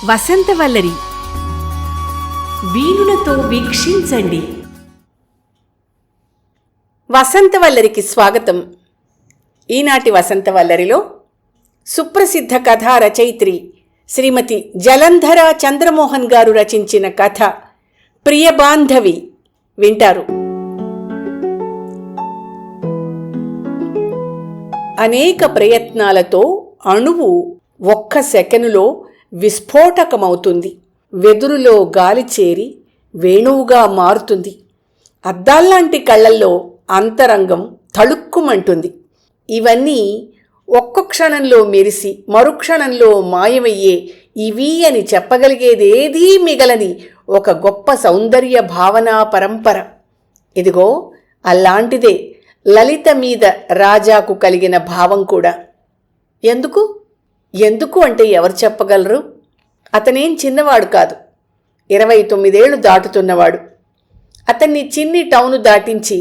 వసంతవల్లరి వీణులతో వీక్షించండి. వసంతవల్లరికి స్వాగతం. ఈనాటి వసంతవల్లరిలో సుప్రసిద్ధ కథా రచయిత్రి శ్రీమతి జలంధర చంద్రమోహన్ గారు రచించిన కథ ప్రియబాంధవి వింటారు. అనేక ప్రయత్నాలతో అణువు ఒక్క సెకనులో విస్ఫోటకమవుతుంది. వెదురులో గాలి చేరి వేణువుగా మారుతుంది. అద్దాల్లాంటి కళ్ళల్లో అంతరంగం తళుక్కుమంటుంది. ఇవన్నీ ఒక్క క్షణంలో మెరిసి మరుక్షణంలో మాయమయ్యే ఇవి అని చెప్పగలిగేదేదీ మిగలని ఒక గొప్ప సౌందర్య భావనా పరంపర. ఇదిగో అలాంటిదే లలిత మీద రాజాకు కలిగిన భావం కూడా. ఎందుకు అంటే ఎవరు చెప్పగలరు? అతనేం చిన్నవాడు కాదు, 29 దాటుతున్నవాడు. అతన్ని చిన్ని టౌను దాటించి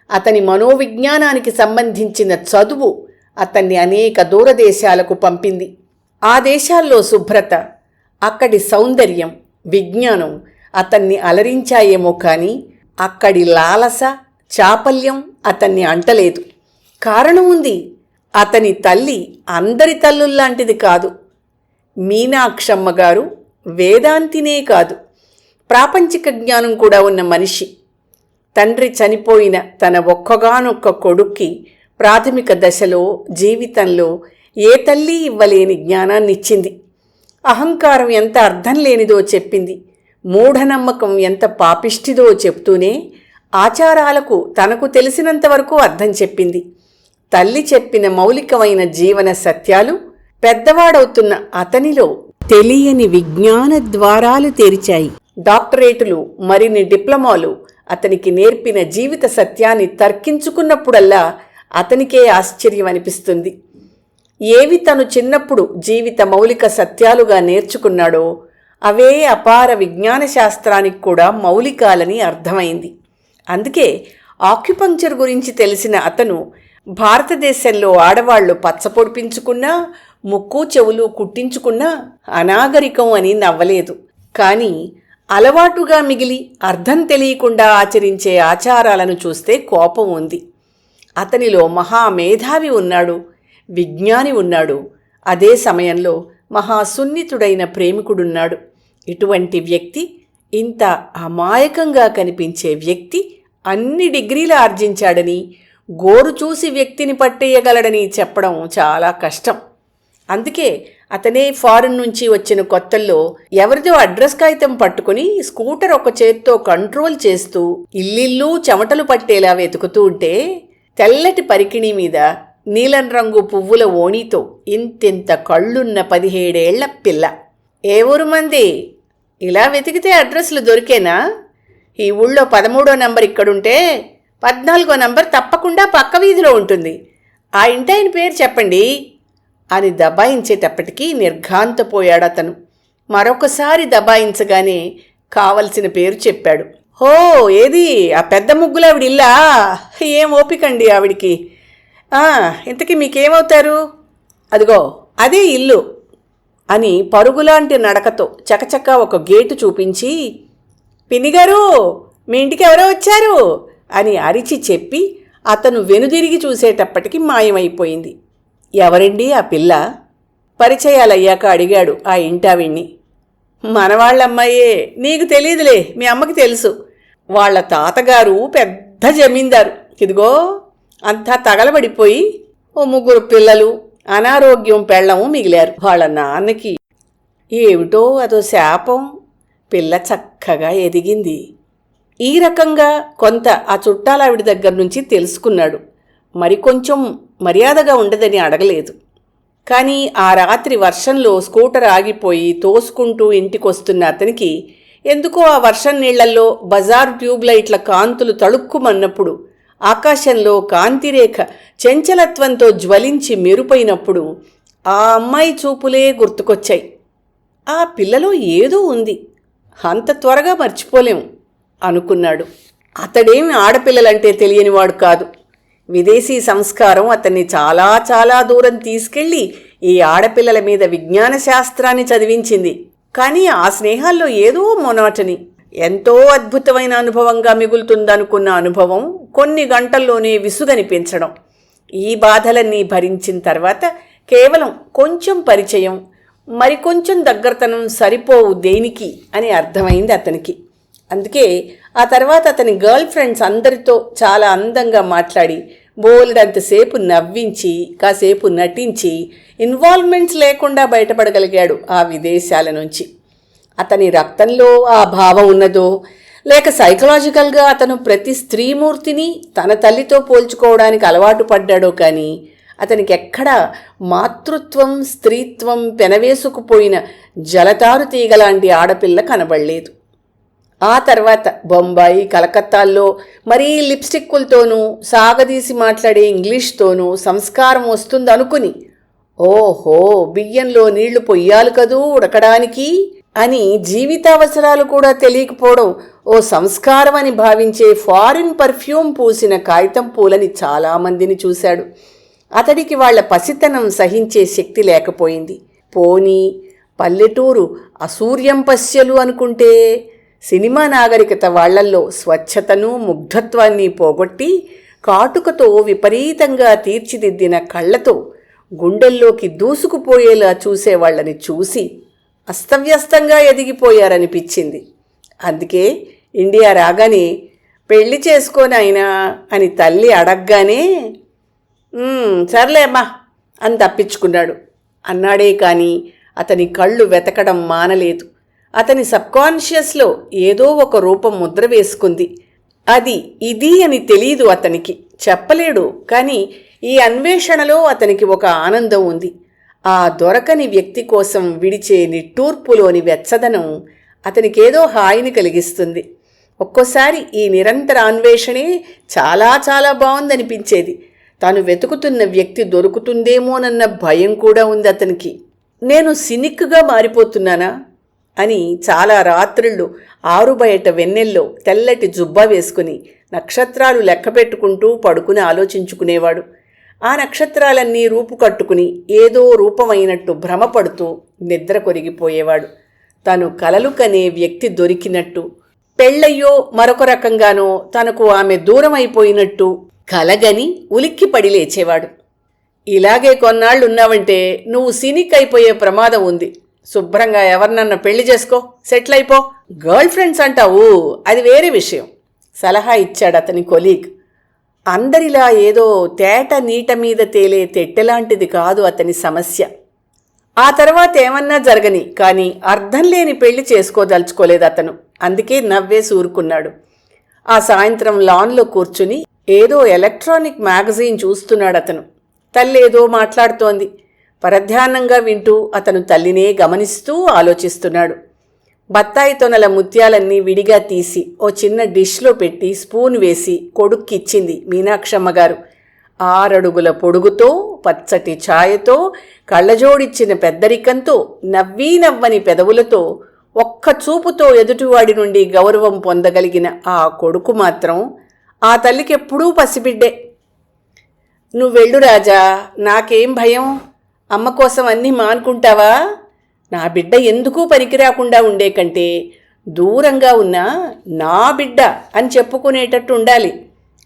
అతని మనోవిజ్ఞానానికి సంబంధించిన చదువు అతన్ని అనేక దూరదేశాలకు పంపింది. ఆ దేశాల్లో శుభ్రత, అక్కడి సౌందర్యం, విజ్ఞానం అతన్ని అలరించాయేమో కానీ అక్కడి లాలస, చాపల్యం అతన్ని అంటలేదు. కారణం ఉంది. అతని తల్లి అందరి తల్లుల్లాంటిది కాదు. మీనాక్షమ్మ గారు వేదాంతినే కాదు, ప్రాపంచిక జ్ఞానం కూడా ఉన్న మనిషి. తండ్రి చనిపోయిన తన ఒక్కగానొక్క కొడుక్కి ప్రాథమిక దశలో జీవితంలో ఏ తల్లి ఇవ్వలేని జ్ఞానాన్నిచ్చింది. అహంకారం ఎంత అర్థం లేనిదో చెప్పింది. మూఢనమ్మకం ఎంత పాపిష్టిదో చెప్తూనే ఆచారాలకు తనకు తెలిసినంతవరకు అర్థం చెప్పింది. తల్లి చెప్పిన మౌలికమైన జీవన సత్యాలు పెద్దవాడవుతున్న అతనిలో తెలియని విజ్ఞాన ద్వారాలు తెరిచాయి. డాక్టరేటులు, మరిన్ని డిప్లొమాలు అతనికి నేర్పిన జీవిత సత్యాన్ని తర్కించుకున్నప్పుడల్లా అతనికే ఆశ్చర్యం అనిపిస్తుంది. ఏవి తను చిన్నప్పుడు జీవిత మౌలిక సత్యాలుగా నేర్చుకున్నాడో అవే అపార విజ్ఞాన శాస్త్రానికి కూడా మౌలికాలని అర్థమైంది. అందుకే ఆక్యుపంక్చర్ గురించి తెలిసిన అతను భారతదేశంలో ఆడవాళ్లు పచ్చపొడిపించుకున్నా, ముక్కు చెవులు కుట్టించుకున్నా అనాగరికం అని నవ్వలేదు. కానీ అలవాటుగా మిగిలి అర్థం తెలియకుండా ఆచరించే ఆచారాలను చూస్తే కోపం ఉంది. అతనిలో మహామేధావి ఉన్నాడు, విజ్ఞాని ఉన్నాడు, అదే సమయంలో మహాసున్నితుడైన ప్రేమికుడున్నాడు. ఇటువంటి వ్యక్తి, ఇంత అమాయకంగా కనిపించే వ్యక్తి అన్ని డిగ్రీలు ఆర్జించాడని, గోరు చూసి వ్యక్తిని పట్టేయగలడని చెప్పడం చాలా కష్టం. అందుకే అతనే ఫారిన్ నుంచి వచ్చిన కొత్తల్లో ఎవరిదో అడ్రస్ కాగితం పట్టుకుని స్కూటర్ ఒక చేత్తో కంట్రోల్ చేస్తూ ఇల్లిల్లూ చెమటలు పట్టేలా వెతుకుతూ ఉంటే తెల్లటి పరికిణీ మీద నీలం రంగు పువ్వుల ఓణీతో ఇంతింత కళ్ళున్న 17 పిల్ల. ఏ ఊరు మంది? ఇలా వెతికితే అడ్రస్లు దొరికేనా? ఈ ఊళ్ళో 13వ నంబర్ ఇక్కడుంటే 14వ నంబర్ తప్పకుండా పక్క వీధిలో ఉంటుంది. ఆ ఇంటాయన పేరు చెప్పండి అని దబాయించేటప్పటికీ నిర్ఘాంతపోయాడతను. మరొకసారి దబాయించగానే కావలసిన పేరు చెప్పాడు. హో, ఏది ఆ పెద్ద ముగ్గులావిడిల్లా? ఏం ఓపికండి ఆవిడికి. ఇంతకీ మీకేమవుతారు? అదిగో అదే ఇల్లు అని పరుగులాంటి నడకతో చకచకా ఒక గేటు చూపించి, పిన్నిగారు మీ ఇంటికి ఎవరో వచ్చారు అని అరిచి చెప్పి అతను వెనుదిరిగి చూసేటప్పటికి మాయమైపోయింది. ఎవరండి ఆ పిల్ల? పరిచయాలయ్యాక అడిగాడు ఆ ఇంటావిణ్ణి. మనవాళ్ళమ్మాయే, నీకు తెలీదులే, మీ అమ్మకి తెలుసు. వాళ్ళ తాతగారు పెద్ద జమీందారు. ఇదిగో అంతా తగలబడిపోయి 3 పిల్లలు, అనారోగ్యం పెళ్ళము మిగిలారు. వాళ్ళ నాన్నకి ఏమిటో అదో శాపం. పిల్ల చక్కగా ఎదిగింది. ఈ రకంగా కొంత ఆ చుట్టాలావిడి దగ్గర నుంచి తెలుసుకున్నాడు. మరికొంచెం మర్యాదగా ఉండదని అడగలేదు. కానీ ఆ రాత్రి వర్షంలో స్కూటర్ ఆగిపోయి తోసుకుంటూ ఇంటికొస్తున్న అతనికి ఎందుకో ఆ వర్షం నీళ్లల్లో బజారు ట్యూబ్లైట్ల కాంతులు తళుక్కుమన్నప్పుడు, ఆకాశంలో కాంతిరేఖ చంచలత్వంతో జ్వలించి మెరుపైనప్పుడు ఆ అమ్మాయి చూపులే గుర్తుకొచ్చాయి. ఆ పిల్లలో ఏదో ఉంది, అంత త్వరగా మర్చిపోలేము అనుకున్నాడు. అతడేమి ఆడపిల్లలంటే తెలియనివాడు కాదు. విదేశీ సంస్కారం అతన్ని చాలా చాలా దూరం తీసుకెళ్లి ఈ ఆడపిల్లల మీద విజ్ఞాన శాస్త్రాన్ని చదివించింది. కానీ ఆ స్నేహాల్లో ఏదో మొనాటని, ఎంతో అద్భుతమైన అనుభవంగా మిగులుతుందనుకున్న అనుభవం కొన్ని గంటల్లోనే విసుగనిపించడం. ఈ బాధలన్నీ భరించిన తర్వాత కేవలం కొంచెం పరిచయం, మరికొంచెం దగ్గరతనం సరిపోవు దేనికి అని అర్థమైంది అతనికి. అందుకే ఆ తర్వాత అతని గర్ల్ ఫ్రెండ్స్ అందరితో చాలా అందంగా మాట్లాడి బోలెడంతసేపు నవ్వించి కాసేపు నటించి ఇన్వాల్వ్మెంట్స్ లేకుండా బయటపడగలిగాడు ఆ విదేశాల నుంచి. అతని రక్తంలో ఆ భావం ఉన్నదో లేక సైకలాజికల్గా అతను ప్రతి స్త్రీమూర్తిని తన తల్లితో పోల్చుకోవడానికి అలవాటు పడ్డాడో కానీ అతనికి ఎక్కడా మాతృత్వం స్త్రీత్వం పెనవేసుకుపోయిన జలతారు తీగలాంటి ఆడపిల్ల కనబడలేదు. ఆ తర్వాత బొంబాయి కలకత్తాల్లో మరీ లిప్స్టిక్కులతోనూ సాగదీసి మాట్లాడే ఇంగ్లీష్తోనూ సంస్కారం వస్తుందనుకుని ఓహో బియ్యంలో నీళ్లు పొయ్యాలి కదూ ఉడకడానికి అని జీవితావసరాలు కూడా తెలియకపోవడం ఓ సంస్కారం అని భావించే ఫారిన్ పర్ఫ్యూమ్ పూసిన కాగితం పూలని చాలామందిని చూశాడు. అతడికి వాళ్ల పసితనం సహించే శక్తి లేకపోయింది. పోనీ పల్లెటూరు అసూర్యం పశ్యలు అనుకుంటే సినిమా నాగరికత వాళ్లల్లో స్వచ్ఛతను ముగ్ధత్వాన్ని పోగొట్టి కాటుకతో విపరీతంగా తీర్చిదిద్దిన కళ్ళతో గుండెల్లోకి దూసుకుపోయేలా చూసేవాళ్లని చూసి అస్తవ్యస్తంగా ఎదిగిపోయారనిపించింది. అందుకే ఇండియా రాగానే పెళ్లి చేసుకోనైనా అని తల్లి అడగగానే సర్లే అమ్మా అని తప్పించుకున్నాడు అన్నాడే కానీ అతని కళ్ళు వెతకడం మానలేదు. అతని సబ్కాన్షియస్లో ఏదో ఒక రూపం ముద్ర వేసుకుంది. అది ఇది అని తెలీదు, అతనికి చెప్పలేడు. కానీ ఈ అన్వేషణలో అతనికి ఒక ఆనందం ఉంది. ఆ దొరకని వ్యక్తి కోసం విడిచే నిట్టూర్పులోని వెచ్చదనం అతనికేదో హాయిని కలిగిస్తుంది. ఒక్కోసారి ఈ నిరంతర అన్వేషణే చాలా చాలా బాగుందనిపించేది. తాను వెతుకుతున్న వ్యక్తి దొరుకుతుందేమోనన్న భయం కూడా ఉంది అతనికి. నేను సినిక్గా మారిపోతున్నానా అని చాలా రాత్రిళ్ళు ఆరుబయట వెన్నెల్లో తెల్లటి జుబ్బా వేసుకుని నక్షత్రాలు లెక్క పెట్టుకుంటూ పడుకుని ఆలోచించుకునేవాడు. ఆ నక్షత్రాలన్నీ రూపు కట్టుకుని ఏదో రూపమైనట్టు భ్రమపడుతూ నిద్ర కొరిగిపోయేవాడు. తను కలలు కనే వ్యక్తి దొరికినట్టు, పెళ్ళయ్యో మరొక రకంగానో తనకు ఆమె దూరమైపోయినట్టు కలగని ఉలిక్కిపడి లేచేవాడు. ఇలాగే కొన్నాళ్ళున్నావంటే నువ్వు సినిక్ అయిపోయే ప్రమాదం ఉంది. శుభ్రంగా ఎవరినన్నా పెళ్లి చేసుకో, సెటిల్ అయిపో. గర్ల్ ఫ్రెండ్స్ అంటావు, అది వేరే విషయం సలహా ఇచ్చాడు అతని కొలీగ్. అందరిలా ఏదో తేట నీట మీద తేలే తెట్టెలాంటిది కాదు అతని సమస్య. ఆ తర్వాత ఏమన్నా జరగని కానీ అర్థం లేని పెళ్లి చేసుకోదలుచుకోలేదు అతను. అందుకే నవ్వేసి ఊరుకున్నాడు. ఆ సాయంత్రం లాన్లో కూర్చుని ఏదో ఎలక్ట్రానిక్ మ్యాగజైన్ చూస్తున్నాడు అతను. తల్లేదో మాట్లాడుతోంది. పరధ్యానంగా వింటూ అతను తల్లినే గమనిస్తూ ఆలోచిస్తున్నాడు. బత్తాయి తొనల ముత్యాలన్నీ విడిగా తీసి ఓ చిన్న డిష్లో పెట్టి స్పూన్ వేసి కొడుక్కిచ్చింది మీనాక్షమ్మగారు. 6 అడుగుల పొడుగుతో, పచ్చటి ఛాయతో, కళ్ళజోడిచ్చిన పెద్దరికంతో, నవ్వని పెదవులతో, ఒక్క చూపుతో ఎదుటివాడి నుండి గౌరవం పొందగలిగిన ఆ కొడుకు మాత్రం ఆ తల్లికెప్పుడూ పసిబిడ్డే. నువ్వెళ్ళు రాజా, నాకేం భయం, అమ్మ కోసం అన్నీ మానుకుంటావా? నా బిడ్డ ఎందుకు పనికిరాకుండా ఉండే కంటే దూరంగా ఉన్నా నా బిడ్డ అని చెప్పుకునేటట్టు ఉండాలి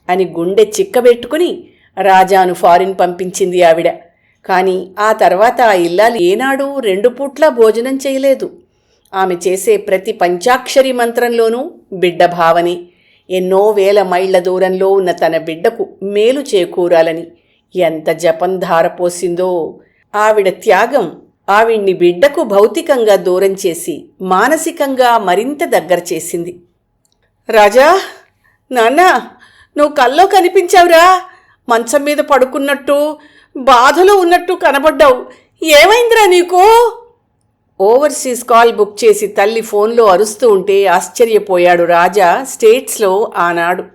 అని గుండె చిక్కబెట్టుకుని రాజాను ఫారిన్ పంపించింది ఆవిడ. కానీ ఆ తర్వాత ఆ ఇల్లాలు ఏనాడు 2 పూట్లా భోజనం చేయలేదు. ఆమె చేసే ప్రతి పంచాక్షరి మంత్రంలోనూ బిడ్డ భావనే. ఎన్నో వేల మైళ్ల దూరంలో ఉన్న తన బిడ్డకు మేలు చేకూరాలని ఎంత జపం ధారపోసిందో. ఆవిడ త్యాగం ఆవిడ్ని బిడ్డకు భౌతికంగా దూరం చేసి మానసికంగా మరింత దగ్గర చేసింది. రాజా, నాన్న, నువ్వు కల్లో కనిపించావురా. మంచం మీద పడుకున్నట్టు బాధలో ఉన్నట్టు కనబడ్డావు. ఏమైందిరా నీకు? ఓవర్సీస్ కాల్ బుక్ చేసి తల్లి ఫోన్లో అరుస్తూ ఉంటే ఆశ్చర్యపోయాడు రాజా స్టేట్స్లో ఆనాడు.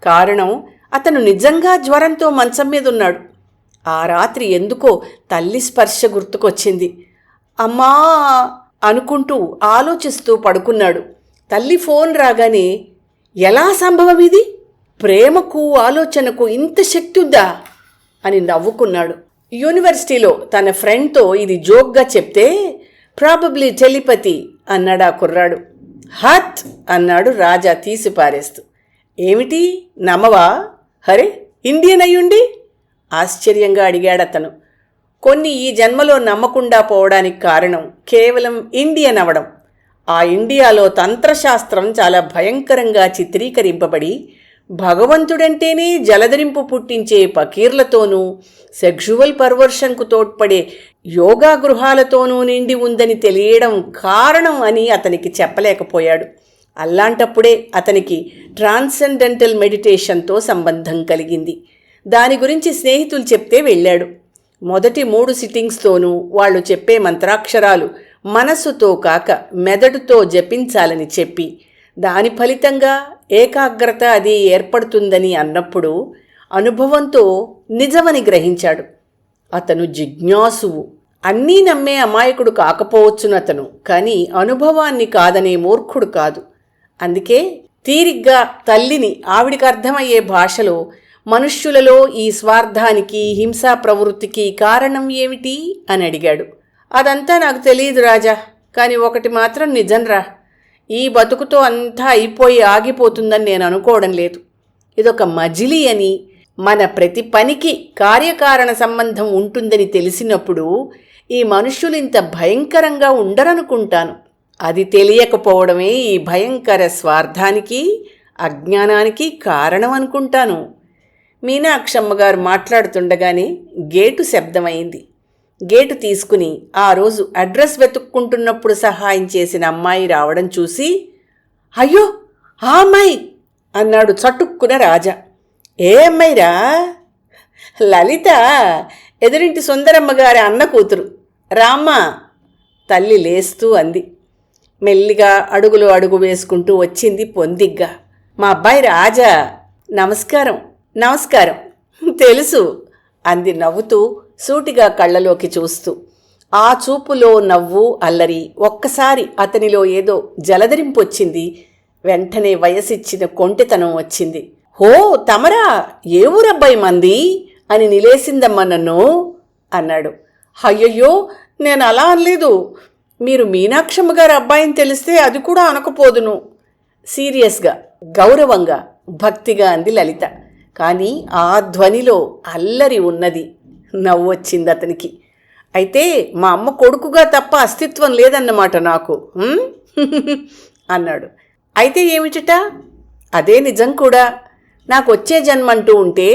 కారణం, అతను నిజంగా జ్వరంతో మంచం మీద ఉన్నాడు. ఆ రాత్రి ఎందుకో తల్లి స్పర్శ గుర్తుకొచ్చింది. అమ్మా అనుకుంటూ ఆలోచిస్తూ పడుకున్నాడు. తల్లి ఫోన్ రాగానే ఎలా సంభవం ఇది? ప్రేమకు ఆలోచనకు ఇంత శక్తి ఉందా అని నవ్వుకున్నాడు. యూనివర్సిటీలో తన ఫ్రెండ్తో ఇది జోక్గా చెప్తే ప్రాబబ్లీ టెలిపతి అన్నాడు ఆ కుర్రాడు. హత్ అన్నాడు రాజా తీసి పారేస్తూ. ఏమిటి నమ్మవా? హరే, ఇండియన్ అయ్యుండి? ఆశ్చర్యంగా అడిగాడతను. కొన్ని ఈ జన్మలో నమ్మకుండా పోవడానికి కారణం కేవలం ఇండియన్ అవడం. ఆ ఇండియాలో తంత్రశాస్త్రం చాలా భయంకరంగా చిత్రీకరింపబడి భగవంతుడంటేనే జలధరింపు పుట్టించే పకీర్లతోనూ సెక్షువల్ పర్వర్షన్కు తోడ్పడే యోగా గృహాలతోనూ నిండి ఉందని తెలియడం కారణం అని అతనికి చెప్పలేకపోయాడు. అలాంటప్పుడే అతనికి ట్రాన్సెండెంటల్ మెడిటేషన్తో సంబంధం కలిగింది. దాని గురించి స్నేహితులు చెప్తే వెళ్ళాడు. మొదటి 3 సిట్టింగ్స్తోనూ వాళ్ళు చెప్పే మంత్రాక్షరాలు మనస్సుతో కాక మెదడుతో జపించాలని చెప్పి దాని ఫలితంగా ఏకాగ్రత అది ఏర్పడుతుందని అన్నప్పుడు అనుభవంతో నిజమని గ్రహించాడు. అతను జిజ్ఞాసువు. అన్నీ నమ్మే అమాయకుడు కాకపోవచ్చునతను, కానీ అనుభవాన్ని కాదనే మూర్ఖుడు కాదు. అందుకే తీరిగ్గా తల్లిని ఆవిడికి అర్థమయ్యే భాషలో మనుష్యులలో ఈ స్వార్థానికి హింసా ప్రవృత్తికి కారణం ఏమిటి అని అడిగాడు. అదంతా నాకు తెలియదు రాజా, కానీ ఒకటి మాత్రం నిజంరా, ఈ బతుకుతో అంతా అయిపోయి ఆగిపోతుందని నేను అనుకోవడం లేదు. ఇదొక మజిలీ అని, మన ప్రతి పనికి కార్యకారణ సంబంధం ఉంటుందని తెలిసినప్పుడు ఈ మనుష్యులు ఇంత భయంకరంగా ఉండరనుకుంటాను. అది తెలియకపోవడమే ఈ భయంకర స్వార్థానికి అజ్ఞానానికి కారణం అనుకుంటాను. మీనాక్షమ్మగారు మాట్లాడుతుండగానే గేటు శబ్దమైంది. గేటు తీసుకుని ఆ రోజు అడ్రస్ వెతుక్కుంటున్నప్పుడు సహాయం చేసిన అమ్మాయి రావడం చూసి, అయ్యో ఆ అమ్మాయి అన్నాడు చటుక్కున రాజా. ఏ అమ్మాయిరా? లలిత, ఎదురింటి సుందరమ్మగారి అన్న కూతురు. రామ్మ, తల్లి లేస్తూ అంది. మెల్లిగా అడుగులు అడుగు వేసుకుంటూ వచ్చింది పొందిగ్గా. మా అబ్బాయి రాజా. నమస్కారం. నమస్కారం. తెలుసు అంది నవ్వుతూ సూటిగా కళ్ళలోకి చూస్తూ. ఆ చూపులో నవ్వు, అల్లరి. ఒక్కసారి అతనిలో ఏదో జలధరింపొచ్చింది. వెంటనే వయసిచ్చిన కొంటెతనం వచ్చింది. హో తమరా, ఏ ఊరబ్బాయి మంది అని నిలేసిందమ్మా నన్ను అన్నాడు. అయ్యయ్యో, నేను అలా అనలేదు. మీరు మీనాక్షమ్మ గారి అబ్బాయిని తెలిస్తే అది కూడా అనకపోదును. సీరియస్గా, గౌరవంగా, భక్తిగా అంది లలిత. కానీ ఆ ధ్వనిలో అల్లరి ఉన్నది. నవ్వొచ్చింది అతనికి. అయితే మా అమ్మ కొడుకుగా తప్ప అస్తిత్వం లేదన్నమాట నాకు అన్నాడు. అయితే ఏమిటట? అదే నిజం కూడా. నాకు వచ్చే జన్మంటూ ఉంటే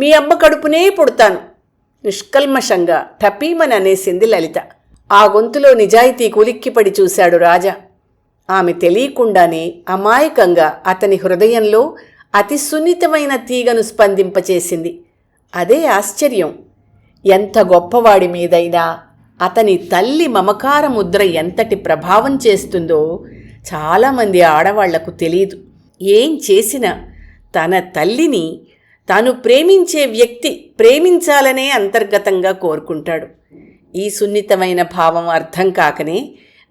మీ అమ్మ కడుపునే పుడతాను నిష్కల్మషంగా టపీమని అనేసింది లలిత. ఆ గొంతులో నిజాయితీ కులిక్కిపడి చూశాడు రాజా. ఆమె తెలియకుండానే అమాయకంగా అతని హృదయంలో అతి సున్నితమైన తీగను స్పందింపచేసింది. అదే ఆశ్చర్యం. ఎంత గొప్పవాడి మీదైనా అతని తల్లి మమకార ముద్ర ఎంతటి ప్రభావం చేస్తుందో చాలామంది ఆడవాళ్లకు తెలియదు. ఏం చేసినా తన తల్లిని తాను ప్రేమించే వ్యక్తి ప్రేమించాలనే అంతర్గతంగా కోరుకుంటాడు. ఈ సున్నితమైన భావం అర్థం కాకనే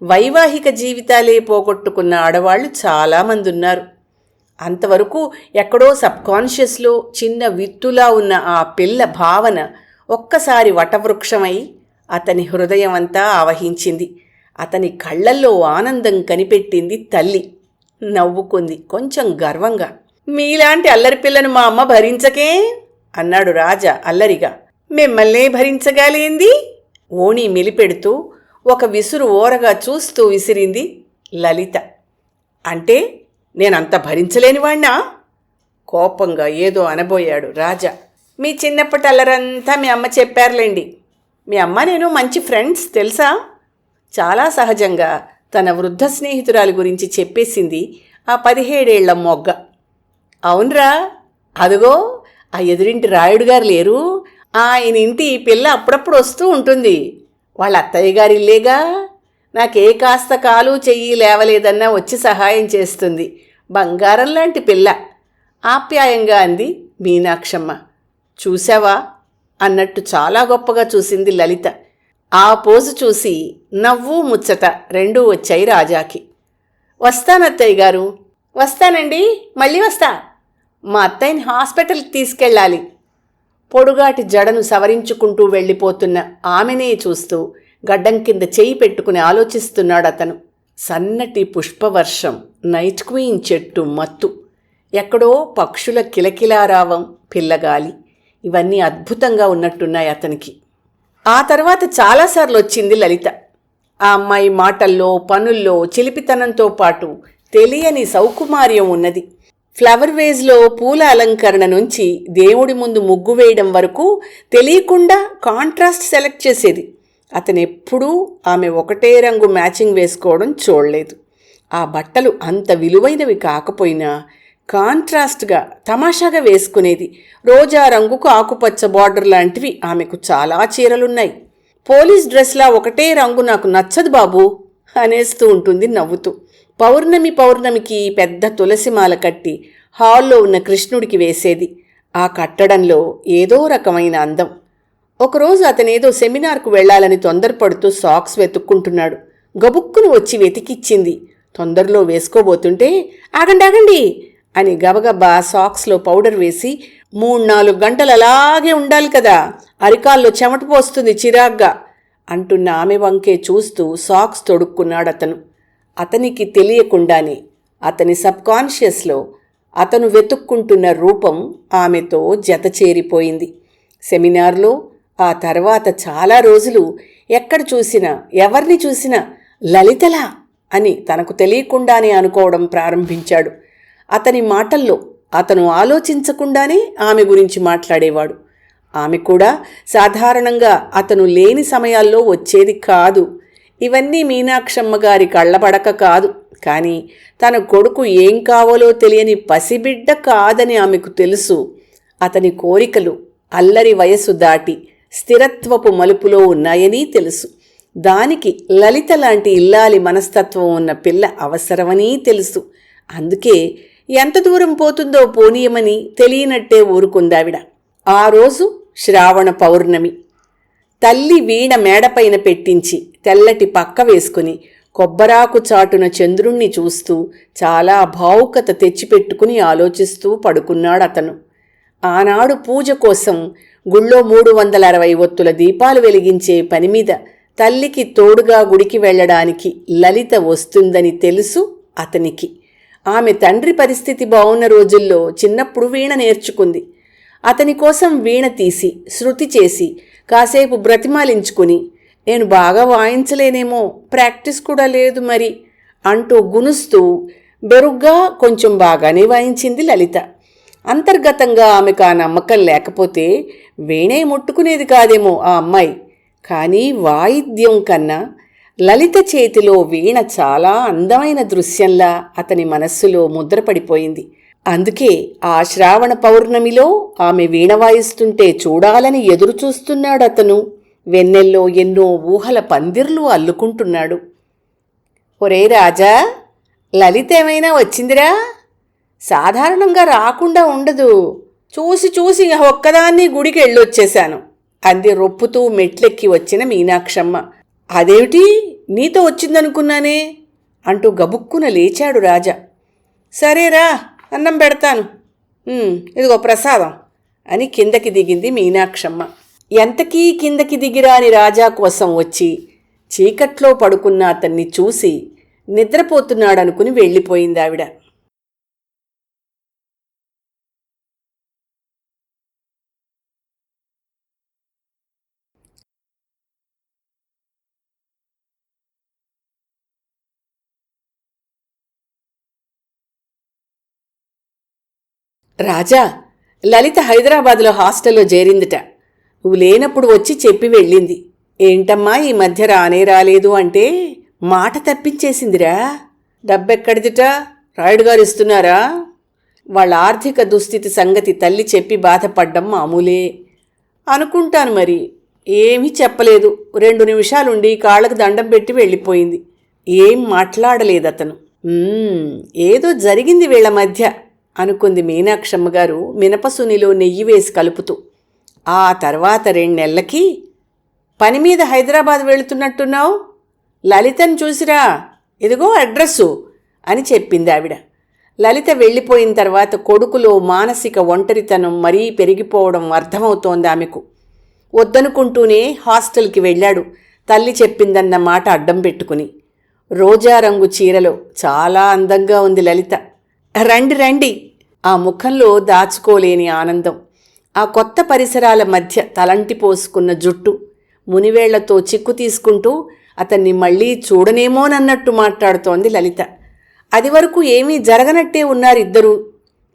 వైవాహిక జీవితాలే పోగొట్టుకున్న ఆడవాళ్లు చాలామంది ఉన్నారు. అంతవరకు ఎక్కడో సబ్కాన్షియస్లో చిన్న విత్తులా ఉన్న ఆ పిల్ల భావన ఒక్కసారి వటవృక్షమై అతని హృదయం అంతా ఆవహించింది. అతని కళ్ళల్లో ఆనందం కనిపెట్టింది తల్లి. నవ్వుకుంది కొంచెం గర్వంగా. మీలాంటి అల్లరి పిల్లను మా అమ్మ భరించకే అన్నాడు రాజా అల్లరిగా. మిమ్మల్నే భరించగాలేంది? ఓణి మెలిపెడుతూ ఒక విసురు ఓరగా చూస్తూ విసిరింది లలిత. అంటే నేనంత భరించలేనివాణ్ణా? కోపంగా ఏదో అనబోయాడు రాజా. మీ చిన్నప్పటి అల్లరంతా మీ అమ్మ చెప్పారులేండి. మీ అమ్మ నేను మంచి ఫ్రెండ్స్ తెలుసా? చాలా సహజంగా తన వృద్ధ స్నేహితురాలి గురించి చెప్పేసింది ఆ 17 ఏళ్ల మొగ్గ. అవునరా, అదుగో ఆ ఎదురింటి రాయుడు గారు లేరు, ఆయన ఇంటి పిల్ల అప్పుడప్పుడు వస్తూ ఉంటుంది. వాళ్ళ అత్తయ్య గారిల్లేగా. నాకే కాస్త కాలు చెయ్యి లేవలేదన్నా వచ్చి సహాయం చేస్తుంది. బంగారం లాంటి పిల్ల ఆప్యాయంగా అంది మీనాక్షమ్మ. చూశావా అన్నట్టు చాలా గొప్పగా చూసింది లలిత. ఆ పోజు చూసి నవ్వు ముచ్చట రెండూ వచ్చాయి రాజాకి. వస్తానత్తయ్య గారు. వస్తానండి, మళ్ళీ వస్తా. మా అత్తయ్యని హాస్పిటల్కి తీసుకెళ్ళాలి. పొడుగాటి జడను సవరించుకుంటూ వెళ్ళిపోతున్న ఆమెనే చూస్తూ గడ్డం కింద చేయి పెట్టుకుని ఆలోచిస్తున్నాడు అతను. సన్నటి పుష్పవర్షం, నైట్ క్వీన్ చెట్టు మత్తు, ఎక్కడో పక్షుల కిలకిలారావం, పిల్లగాలి, ఇవన్నీ అద్భుతంగా ఉన్నట్టున్నాయి అతనికి. ఆ తర్వాత చాలాసార్లు వచ్చింది లలిత. ఆ అమ్మాయి మాటల్లో, పనుల్లో చిలిపితనంతో పాటు తెలియని సౌకుమార్యం ఉన్నది. ఫ్లవర్ వేజ్లో పూల అలంకరణ నుంచి దేవుడి ముందు ముగ్గు వేయడం వరకు తెలియకుండా కాంట్రాస్ట్ సెలెక్ట్ చేసేది. అతను ఎప్పుడూ ఆమె ఒకటే రంగు మ్యాచింగ్ వేసుకోవడం చూడలేదు. ఆ బట్టలు అంత విలువైనవి కాకపోయినా కాంట్రాస్ట్గా తమాషాగా వేసుకునేది. రోజా రంగుకు ఆకుపచ్చ బార్డర్ లాంటివి ఆమెకు చాలా చీరలున్నాయి. పోలీస్ డ్రెస్లా ఒకటే రంగు నాకు నచ్చదు బాబూ అనేస్తూ ఉంటుంది నవ్వుతూ. పౌర్ణమికి పెద్ద తులసిమాల కట్టి హాల్లో ఉన్న కృష్ణుడికి వేసేది. ఆ కట్టడంలో ఏదో రకమైన అందం. ఒకరోజు అతనేదో సెమినార్కు వెళ్లాలని తొందరపడుతూ సాక్స్ వెతుక్కుంటున్నాడు. గబుక్కును వచ్చి వెతికిచ్చింది. తొందరలో వేసుకోబోతుంటే ఆగండి అని గబగబా సాక్స్లో పౌడర్ వేసి 3-4 గంటలు అలాగే ఉండాలి కదా, అరికాల్లో చెమట పోస్తుంది చిరాగ్గా అంటున్న ఆమె వంకే చూస్తూ సాక్స్ తొడుక్కున్నాడతను. అతనికి తెలియకుండానే అతని సబ్కాన్షియస్లో అతను వెతుక్కుంటున్న రూపం ఆమెతో జత చేరిపోయింది. సెమినార్లో, ఆ తర్వాత చాలా రోజులు ఎక్కడ చూసినా, ఎవరిని చూసినా లలితలా అని తనకు తెలియకుండానే అనుకోవడం ప్రారంభించాడు. అతని మాటల్లో అతను ఆలోచించకుండానే ఆమె గురించి మాట్లాడేవాడు. ఆమె కూడా సాధారణంగా అతను లేని సమయాల్లో వచ్చేది కాదు. ఇవన్నీ మీనాక్షమ్మ గారి కళ్ళబడక కాదు, కానీ తన కొడుకు ఏం కావాలో తెలియని పసిబిడ్డ కాదని ఆమెకు తెలుసు. అతని కోరికలు అల్లరి వయసు దాటి స్థిరత్వపు మలుపులో ఉన్నాయని తెలుసు. దానికి లలిత లాంటి ఇల్లాలి మనస్తత్వం ఉన్న పిల్ల అవసరమని తెలుసు. అందుకే ఎంత దూరం పోతుందో పోనీయమని తెలియనట్టే ఊరుకుందావిడ. ఆ రోజు శ్రావణ పౌర్ణమి. తల్లి వీణ మేడపైన పెట్టించి తెల్లటి పక్క వేసుకుని కొబ్బరాకు చాటున చంద్రుణ్ణి చూస్తూ చాలా భావుకత తెచ్చిపెట్టుకుని ఆలోచిస్తూ పడుకున్నాడతను. ఆనాడు పూజ కోసం గుళ్ళో 360 ఒత్తుల దీపాలు వెలిగించే పనిమీద తల్లికి తోడుగా గుడికి వెళ్లడానికి లలిత వస్తుందని తెలుసు అతనికి. ఆమె తండ్రి పరిస్థితి బాగున్న రోజుల్లో చిన్నప్పుడు వీణ నేర్చుకుంది. అతని కోసం వీణ తీసి శృతి చేసి కాసేపు బ్రతిమాలించుకుని, నేను బాగా వాయించలేనేమో, ప్రాక్టీస్ కూడా లేదు మరి అంటూ గునుస్తూ బెరుగ్గా కొంచెం బాగానే వాయించింది లలిత. అంతర్గతంగా ఆమెకు ఆ నమ్మకం లేకపోతే వీణే ముట్టుకునేది కాదేమో ఆ అమ్మాయి. కానీ వాయిద్యం కన్నా లలిత చేతిలో వీణ చాలా అందమైన దృశ్యంలా అతని మనస్సులో ముద్రపడిపోయింది. అందుకే ఆ శ్రావణ పౌర్ణమిలో ఆమె వీణ వాయిస్తుంటే చూడాలని ఎదురుచూస్తున్నాడతను. వెన్నెల్లో ఎన్నో ఊహల పందిర్లు అల్లుకుంటున్నాడు. ఒరే రాజా, లలిత ఏమైనా వచ్చిందిరా? సాధారణంగా రాకుండా ఉండదు. చూసి చూసి ఒక్కదాన్ని గుడికి వెళ్ళొచ్చేశాను అంది రొప్పుతూ మెట్లెక్కి వచ్చిన మీనాక్షమ్మ. అదేమిటి, నీతో వచ్చిందనుకున్నానే అంటూ గబుక్కున లేచాడు రాజా. సరేరా, అన్నం పెడతాను, ఇదిగో ప్రసాదం అని కిందకి దిగింది మీనాక్షమ్మ. ఎంతకీ కిందకి దిగిరాని రాజా కోసం వచ్చి చీకట్లో పడుకున్న అతన్ని చూసి నిద్రపోతున్నాడనుకుని వెళ్ళిపోయిందావిడ. రాజా, లలిత హైదరాబాద్లో హాస్టల్లో చేరిందిట. నువ్వు లేనప్పుడు వచ్చి చెప్పి వెళ్ళింది. ఏంటమ్మా ఈ మధ్య రానే రాలేదు అంటే మాట తప్పించేసిందిరా. డబ్బెక్కడిదిట? రాయుడు గారు ఇస్తున్నారా? వాళ్ళ ఆర్థిక దుస్థితి సంగతి తల్లి చెప్పి బాధపడ్డం మామూలే అనుకుంటాను. మరి ఏమీ చెప్పలేదు. 2 నిమిషాలుండి కాళ్ళకు దండం పెట్టి వెళ్ళిపోయింది. ఏం మాట్లాడలేదతను. ఏదో జరిగింది వీళ్ళ మధ్య అనుకుంది మీనాక్షమ్మ గారు మినపసునిలో నెయ్యి వేసి కలుపుతూ. ఆ తర్వాత 2 నెలలకి పని మీద హైదరాబాద్ వెళుతున్నట్టున్నావు, లలితను చూసిరా, ఇదిగో అడ్రస్సు అని చెప్పింది ఆవిడ. లలిత వెళ్ళిపోయిన తర్వాత కొడుకులో మానసిక ఒంటరితనం మరీ పెరిగిపోవడం అర్థమవుతోంది ఆమెకు. వద్దనుకుంటూనే హాస్టల్కి వెళ్ళాడు. తల్లి చెప్పిందన్న మాట అడ్డం పెట్టుకుని. రోజా రంగు చీరలో చాలా అందంగా ఉంది లలిత. రండి రండి. ఆ ముఖంలో దాచుకోలేని ఆనందం, ఆ కొత్త పరిసరాల మధ్య తలంటి పోసుకున్న జుట్టు, మునివేళ్లతో చిక్కు తీసుకుంటూ అతన్ని మళ్లీ చూడనేమోనన్నట్టు మాట్లాడుతోంది లలిత. అది వరకు ఏమీ జరగనట్టే ఉన్నారిద్దరూ.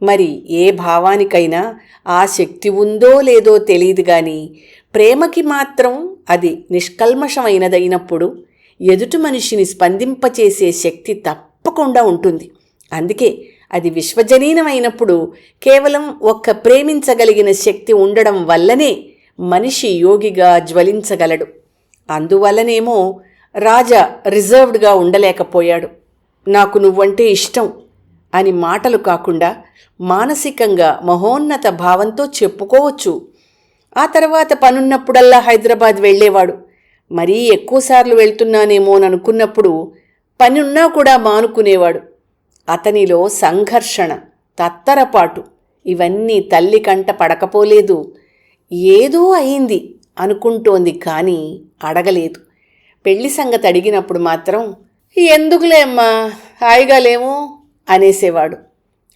మరి ఏ భావానికైనా ఆ శక్తి ఉందో లేదో తెలియదు గాని ప్రేమకి మాత్రం అది నిష్కల్మషమైనదైనప్పుడు ఎదుటి మనిషిని స్పందింపచేసే శక్తి తప్పకుండా ఉంటుంది. అందుకే అది విశ్వజనీనమైనప్పుడు కేవలం ఒక్క ప్రేమించగలిగిన శక్తి ఉండడం వల్లనే మనిషి యోగిగా జ్వలించగలడు. అందువల్లనేమో రాజా రిజర్వ్డ్గా ఉండలేకపోయాడు. నాకు నువ్వంటే ఇష్టం అని మాటలు కాకుండా మానసికంగా మహోన్నత భావంతో చెప్పుకోవచ్చు. ఆ తర్వాత పనున్నప్పుడల్లా హైదరాబాద్ వెళ్ళేవాడు. మరీ ఎక్కువసార్లు వెళ్తున్నానేమోననుకున్నప్పుడు పనున్నా కూడా మానుకునేవాడు. అతనిలో సంఘర్షణ, తత్తరపాటు ఇవన్నీ తల్లి కంట పడకపోలేదు. ఏదో అయింది అనుకుంటోంది కానీ అడగలేదు. పెళ్లి సంగతి అడిగినప్పుడు మాత్రం ఎందుకులే అమ్మా, హాయిగా లేము అనేసేవాడు.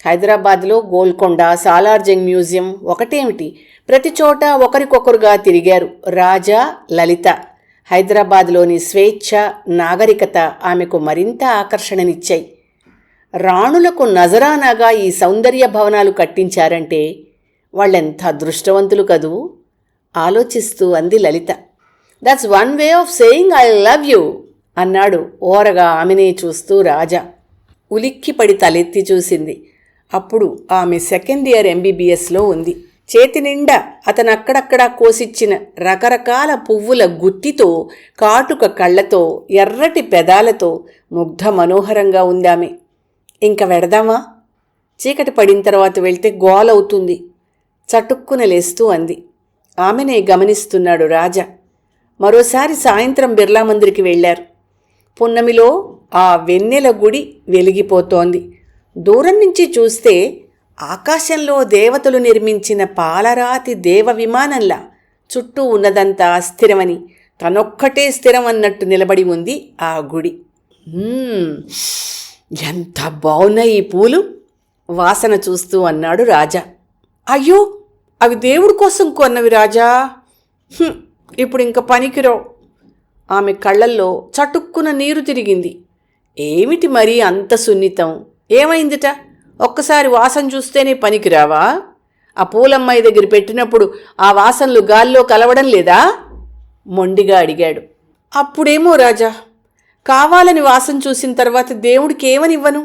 హైదరాబాద్లో గోల్కొండ, సాలార్జంగ్ మ్యూజియం ఒకటేమిటి, ప్రతి చోట ఒకరికొకరుగా తిరిగారు రాజా, లలిత. హైదరాబాద్లోని స్వేచ్ఛ, నాగరికత ఆమెకు మరింత ఆకర్షణనిచ్చాయి. రాణులకు నజరానాగా ఈ సౌందర్య భవనాలు కట్టించారంటే వాళ్ళెంత అదృష్టవంతులు కదూ ఆలోచిస్తూ అంది Lalitha. That's one way of saying I love you అన్నాడు ఓరగా ఆమెనే చూస్తూ రాజా. ఉలిక్కిపడి తలెత్తి చూసింది. అప్పుడు ఆమె సెకండ్ ఇయర్ ఎంబీబీఎస్లో ఉంది. చేతి నిండా అతను అక్కడక్కడా కోసిచ్చిన రకరకాల పువ్వుల గుత్తితో, కాటుక కళ్ళతో, ఎర్రటి పెదాలతో ముగ్ధ మనోహరంగా ఉందామె. ఇంక వెడదామా? చీకటి పడిన తర్వాత వెళ్తే గోలవుతుంది చటుక్కున లేస్తూ అంది. ఆమెనే గమనిస్తున్నాడు రాజా. మరోసారి సాయంత్రం బిర్లా మందిర్కి వెళ్లారు. పున్నమిలో ఆ వెన్నెల గుడి వెలిగిపోతోంది. దూరం నుంచి చూస్తే ఆకాశంలో దేవతలు నిర్మించిన పాలరాతి దేవ విమానంలా చుట్టూ ఉన్నదంతా అస్థిరమని, తనొక్కటే స్థిరం అన్నట్టు నిలబడి ఉంది ఆ గుడి. ఎంత బాగున్నాయి ఈ పూలు వాసన చూస్తూ అన్నాడు రాజా. అయ్యో, అవి దేవుడి కోసం కొన్నవి రాజా. ఇప్పుడు ఇంక పనికిరావు. ఆమె కళ్ళల్లో చటుక్కున నీరు తిరిగింది. ఏమిటి మరీ అంత సున్నితం? ఏమైందిట? ఒక్కసారి వాసన చూస్తేనే పనికిరావా? ఆ పూలమ్మాయి దగ్గర పెట్టినప్పుడు ఆ వాసనలు గాల్లో కలవడం లేదా? మొండిగా అడిగాడు. అప్పుడేమో రాజా, కావాలని వాసన చూసిన తర్వాత దేవుడికి ఏమనివ్వను?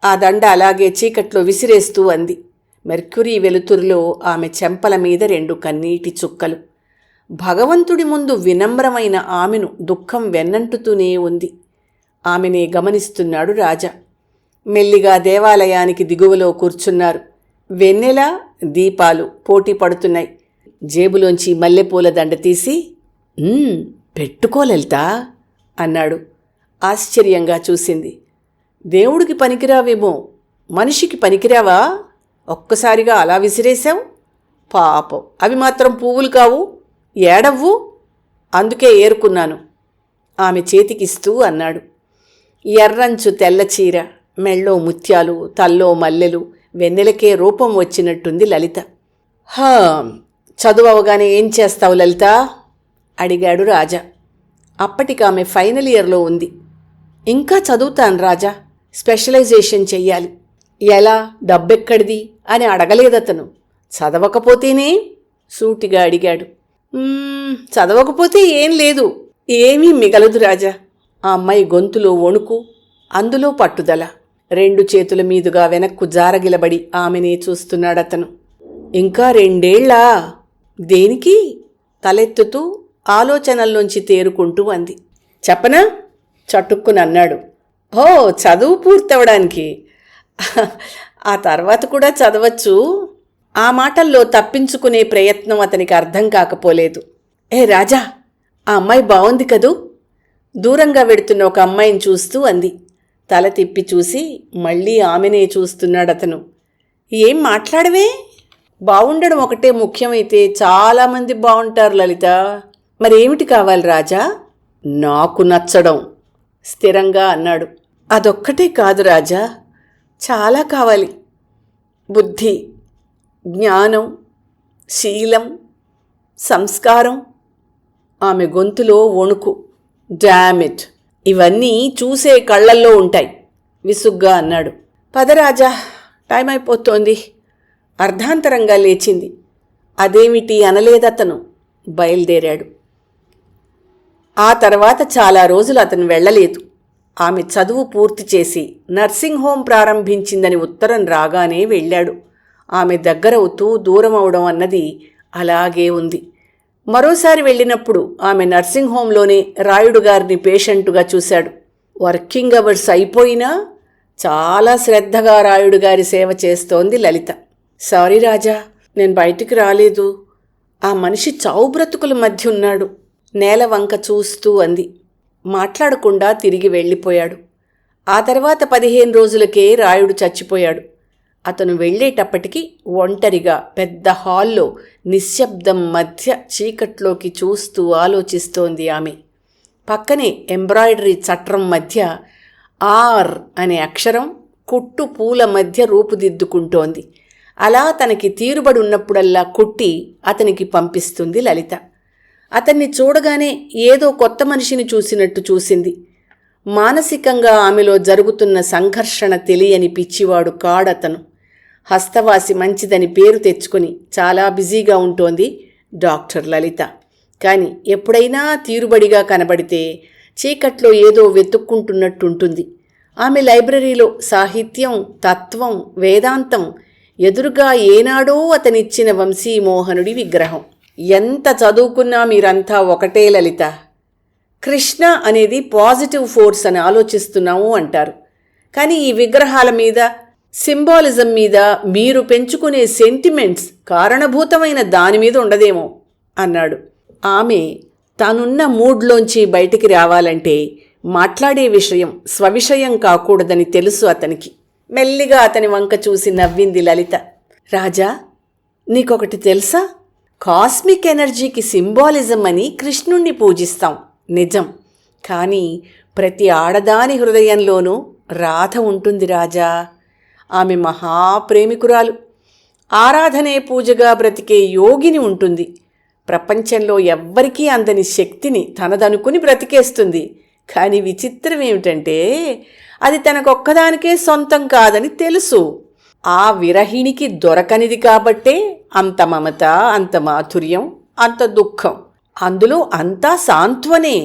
ఆ దండ అలాగే చీకట్లో విసిరేస్తూ అంది. మెర్క్యూరీ వెలుతురులో ఆమె చెంపల మీద 2 కన్నీటి చుక్కలు. భగవంతుడి ముందు వినమ్రమైన ఆమెను దుఃఖం వెన్నంటుతూనే ఉంది. ఆమెనే గమనిస్తున్నాడు రాజా. మెల్లిగా దేవాలయానికి దిగువలో కూర్చున్నారు. వెన్నెల, దీపాలు పోటీ పడుతున్నాయి. జేబులోంచి మల్లెపూల దండ తీసి పెట్టుకోలెళ్తా అన్నాడు. ఆశ్చర్యంగా చూసింది. దేవుడికి పనికిరావేమో, మనిషికి పనికిరావా? ఒక్కసారిగా అలా విసిరేశావు. పాపం, అవి మాత్రం పువ్వులు కావు, ఏడవ్వు. అందుకే ఏరుకున్నాను ఆమె చేతికిస్తూ అన్నాడు. ఎర్రంచు తెల్ల చీర, మెళ్ళో ముత్యాలు, తల్లో మల్లెలు, వెన్నెలకే రూపం వచ్చినట్టుంది లలిత. చదువు అవగానే ఏం చేస్తావు లలిత అడిగాడు రాజా. అప్పటికామె ఫైనల్ ఇయర్లో ఉంది. ఇంకా చదువుతాను రాజా, స్పెషలైజేషన్ చెయ్యాలి. ఎలా, డబ్బెక్కడిది అని అడగలేదతను. చదవకపోతేనే సూటిగా అడిగాడు. చదవకపోతే ఏం లేదు, ఏమీ మిగలదు రాజా. ఆ అమ్మాయి గొంతులో వణుకు, అందులో పట్టుదల. 2 చేతుల మీదుగా వెనక్కు జారగిలబడి ఆమెనే చూస్తున్నాడతను. ఇంకా 2 ఏళ్లా? దేనికి? తలెత్తుతూ ఆలోచనల్లోంచి తేరుకుంటూ అంది. చెప్పనా? చటుక్కునన్నాడు. ఓ, చదువు పూర్తవడానికి. ఆ తర్వాత కూడా చదవచ్చు. ఆ మాటల్లో తప్పించుకునే ప్రయత్నం అతనికి అర్థం కాకపోలేదు. ఏ రాజా, ఆ అమ్మాయి బావుంది కదూ? దూరంగా వెడుతున్న ఒక అమ్మాయిని చూస్తూ అంది. తల తిప్పి చూసి మళ్ళీ ఆమెనే చూస్తున్నాడతను. ఏం మాట్లాడవే? బావుండడం ఒకటే ముఖ్యమైతే చాలామంది బావుంటారు లలిత. మరేమిటి కావాలి రాజా? నాకు నచ్చడం స్థిరంగా అన్నాడు. అదొక్కటే కాదు రాజా, చాలా కావాలి. బుద్ధి, జ్ఞానం, శీలం, సంస్కారం. ఆమె గొంతులో వణుకు. డామిట్, ఇవన్నీ చూసే కళ్ళల్లో ఉంటాయి విసుగ్గా అన్నాడు. పదరాజా, టైం అయిపోతోంది. అర్ధాంతరంగా లేచింది. అదేమిటి అనలేదతను. బయలుదేరాడు. ఆ తర్వాత చాలా రోజులు అతను వెళ్ళలేదు. ఆమె చదువు పూర్తి చేసి నర్సింగ్ హోమ్ ప్రారంభించిందని ఉత్తరం రాగానే వెళ్ళాడు. ఆమె దగ్గరవుతూ దూరం అవడం అన్నది అలాగే ఉంది. మరోసారి వెళ్ళినప్పుడు ఆమె నర్సింగ్ హోంలోనే రాయుడు గారిని పేషెంటుగా చూశాడు. వర్కింగ్ అవర్స్ అయిపోయినా చాలా శ్రద్ధగా రాయుడు గారి సేవ చేస్తోంది లలిత. సారీ రాజా, నేను బయటికి రాలేదు. ఆ మనిషి చావు బ్రతుకుల మధ్య ఉన్నాడు. నేల వంక చూస్తూ అంది. మాట్లాడకుండా తిరిగి వెళ్ళిపోయాడు. ఆ తర్వాత 15 రోజులకే రాయుడు చచ్చిపోయాడు. అతను వెళ్ళేటప్పటికి ఒంటరిగా పెద్ద హాల్లో నిశ్శబ్దం మధ్య చీకట్లోకి చూస్తూ ఆలోచిస్తోంది ఆమె. పక్కనే ఎంబ్రాయిడరీ చట్రం మధ్య ఆర్ అనే అక్షరం కుట్టు పూల మధ్య రూపుదిద్దుకుంటోంది. అలా తనకి తీరుబడి ఉన్నప్పుడల్లా కుట్టి అతనికి పంపిస్తుంది లలిత. అతన్ని చూడగానే ఏదో కొత్త మనిషిని చూసినట్టు చూసింది. మానసికంగా ఆమెలో జరుగుతున్న సంఘర్షణ తెలియని పిచ్చివాడు కాడతను. హస్తవాసి మంచిదని పేరు తెచ్చుకొని చాలా బిజీగా ఉంటోంది డాక్టర్ లలిత. కానీ ఎప్పుడైనా తీరుబడిగా కనబడితే చీకట్లో ఏదో వెతుక్కుంటున్నట్టుంటుంది. ఆమె లైబ్రరీలో సాహిత్యం, తత్వం, వేదాంతం, ఎదురుగా ఏనాడో అతనిచ్చిన వంశీమోహనుడి విగ్రహం. ఎంత చదువుకున్నా మీరంతా ఒకటే లలిత. కృష్ణ అనేది పాజిటివ్ ఫోర్స్ అని ఆలోచిస్తున్నాము అంటారు. కానీ ఈ విగ్రహాల మీద, సింబాలిజం మీద మీరు పెంచుకునే సెంటిమెంట్స్ కారణభూతమైన దాని మీద ఉండదేమో అన్నాడు. ఆమె తానున్న మూడ్లోంచి బయటికి రావాలంటే మాట్లాడే విషయం స్వవిషయం కాకూడదని తెలుసు అతనికి. మెల్లిగా అతని వంక చూసి నవ్వింది లలిత. రాజా, నీకొకటి తెలుసా? కాస్మిక్ ఎనర్జీకి సింబాలిజం అని కృష్ణుణ్ణి పూజిస్తాం, నిజం. కానీ ప్రతి ఆడదాని హృదయంలోనూ రాధ ఉంటుంది రాజా. ఆమె మహాప్రేమికురాలు. ఆరాధనే పూజగా బ్రతికే యోగిని ఉంటుంది. ప్రపంచంలో ఎవ్వరికీ అందని శక్తిని తనదనుకుని బ్రతికేస్తుంది. కానీ విచిత్రం ఏమిటంటే అది తనకొక్కదానికే సొంతం కాదని తెలుసు. ఆ విరహిణికి దొరకనిది కాబట్టే అంత మమత, అంత మాధుర్యం, అంత దుఃఖం. అందులో అంతా సాంత్వనే.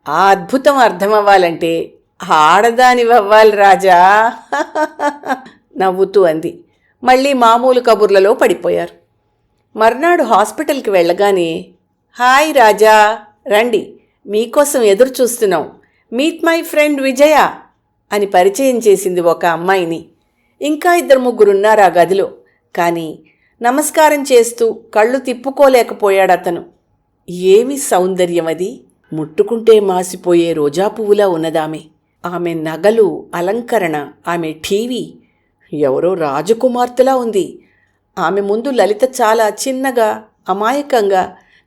ఆ అద్భుతం అర్థమవ్వాలంటే ఆడదానివ్వాలి రాజా నవ్వుతూ అంది. మళ్ళీ మామూలు కబుర్లలో పడిపోయారు. మర్నాడు హాస్పిటల్కి వెళ్ళగానే, హాయ్ రాజా, రండి, మీకోసం ఎదురు చూస్తున్నాం, మీట్ మై ఫ్రెండ్ విజయ అని పరిచయం చేసింది ఒక అమ్మాయిని. ఇంకా 2-3 ఉన్నారు ఆ గదిలో. కానీ నమస్కారం చేస్తూ కళ్ళు తిప్పుకోలేకపోయాడు అతను. ఏమి సౌందర్యం అది! ముట్టుకుంటే మాసిపోయే రోజా పువ్వులా ఉన్నదామె. ఆమె నగలు, అలంకరణ, ఆమె టీవీ ఎవరో రాజకుమార్తెలా ఉంది. ఆమె ముందు లలిత చాలా చిన్నగా, అమాయకంగా,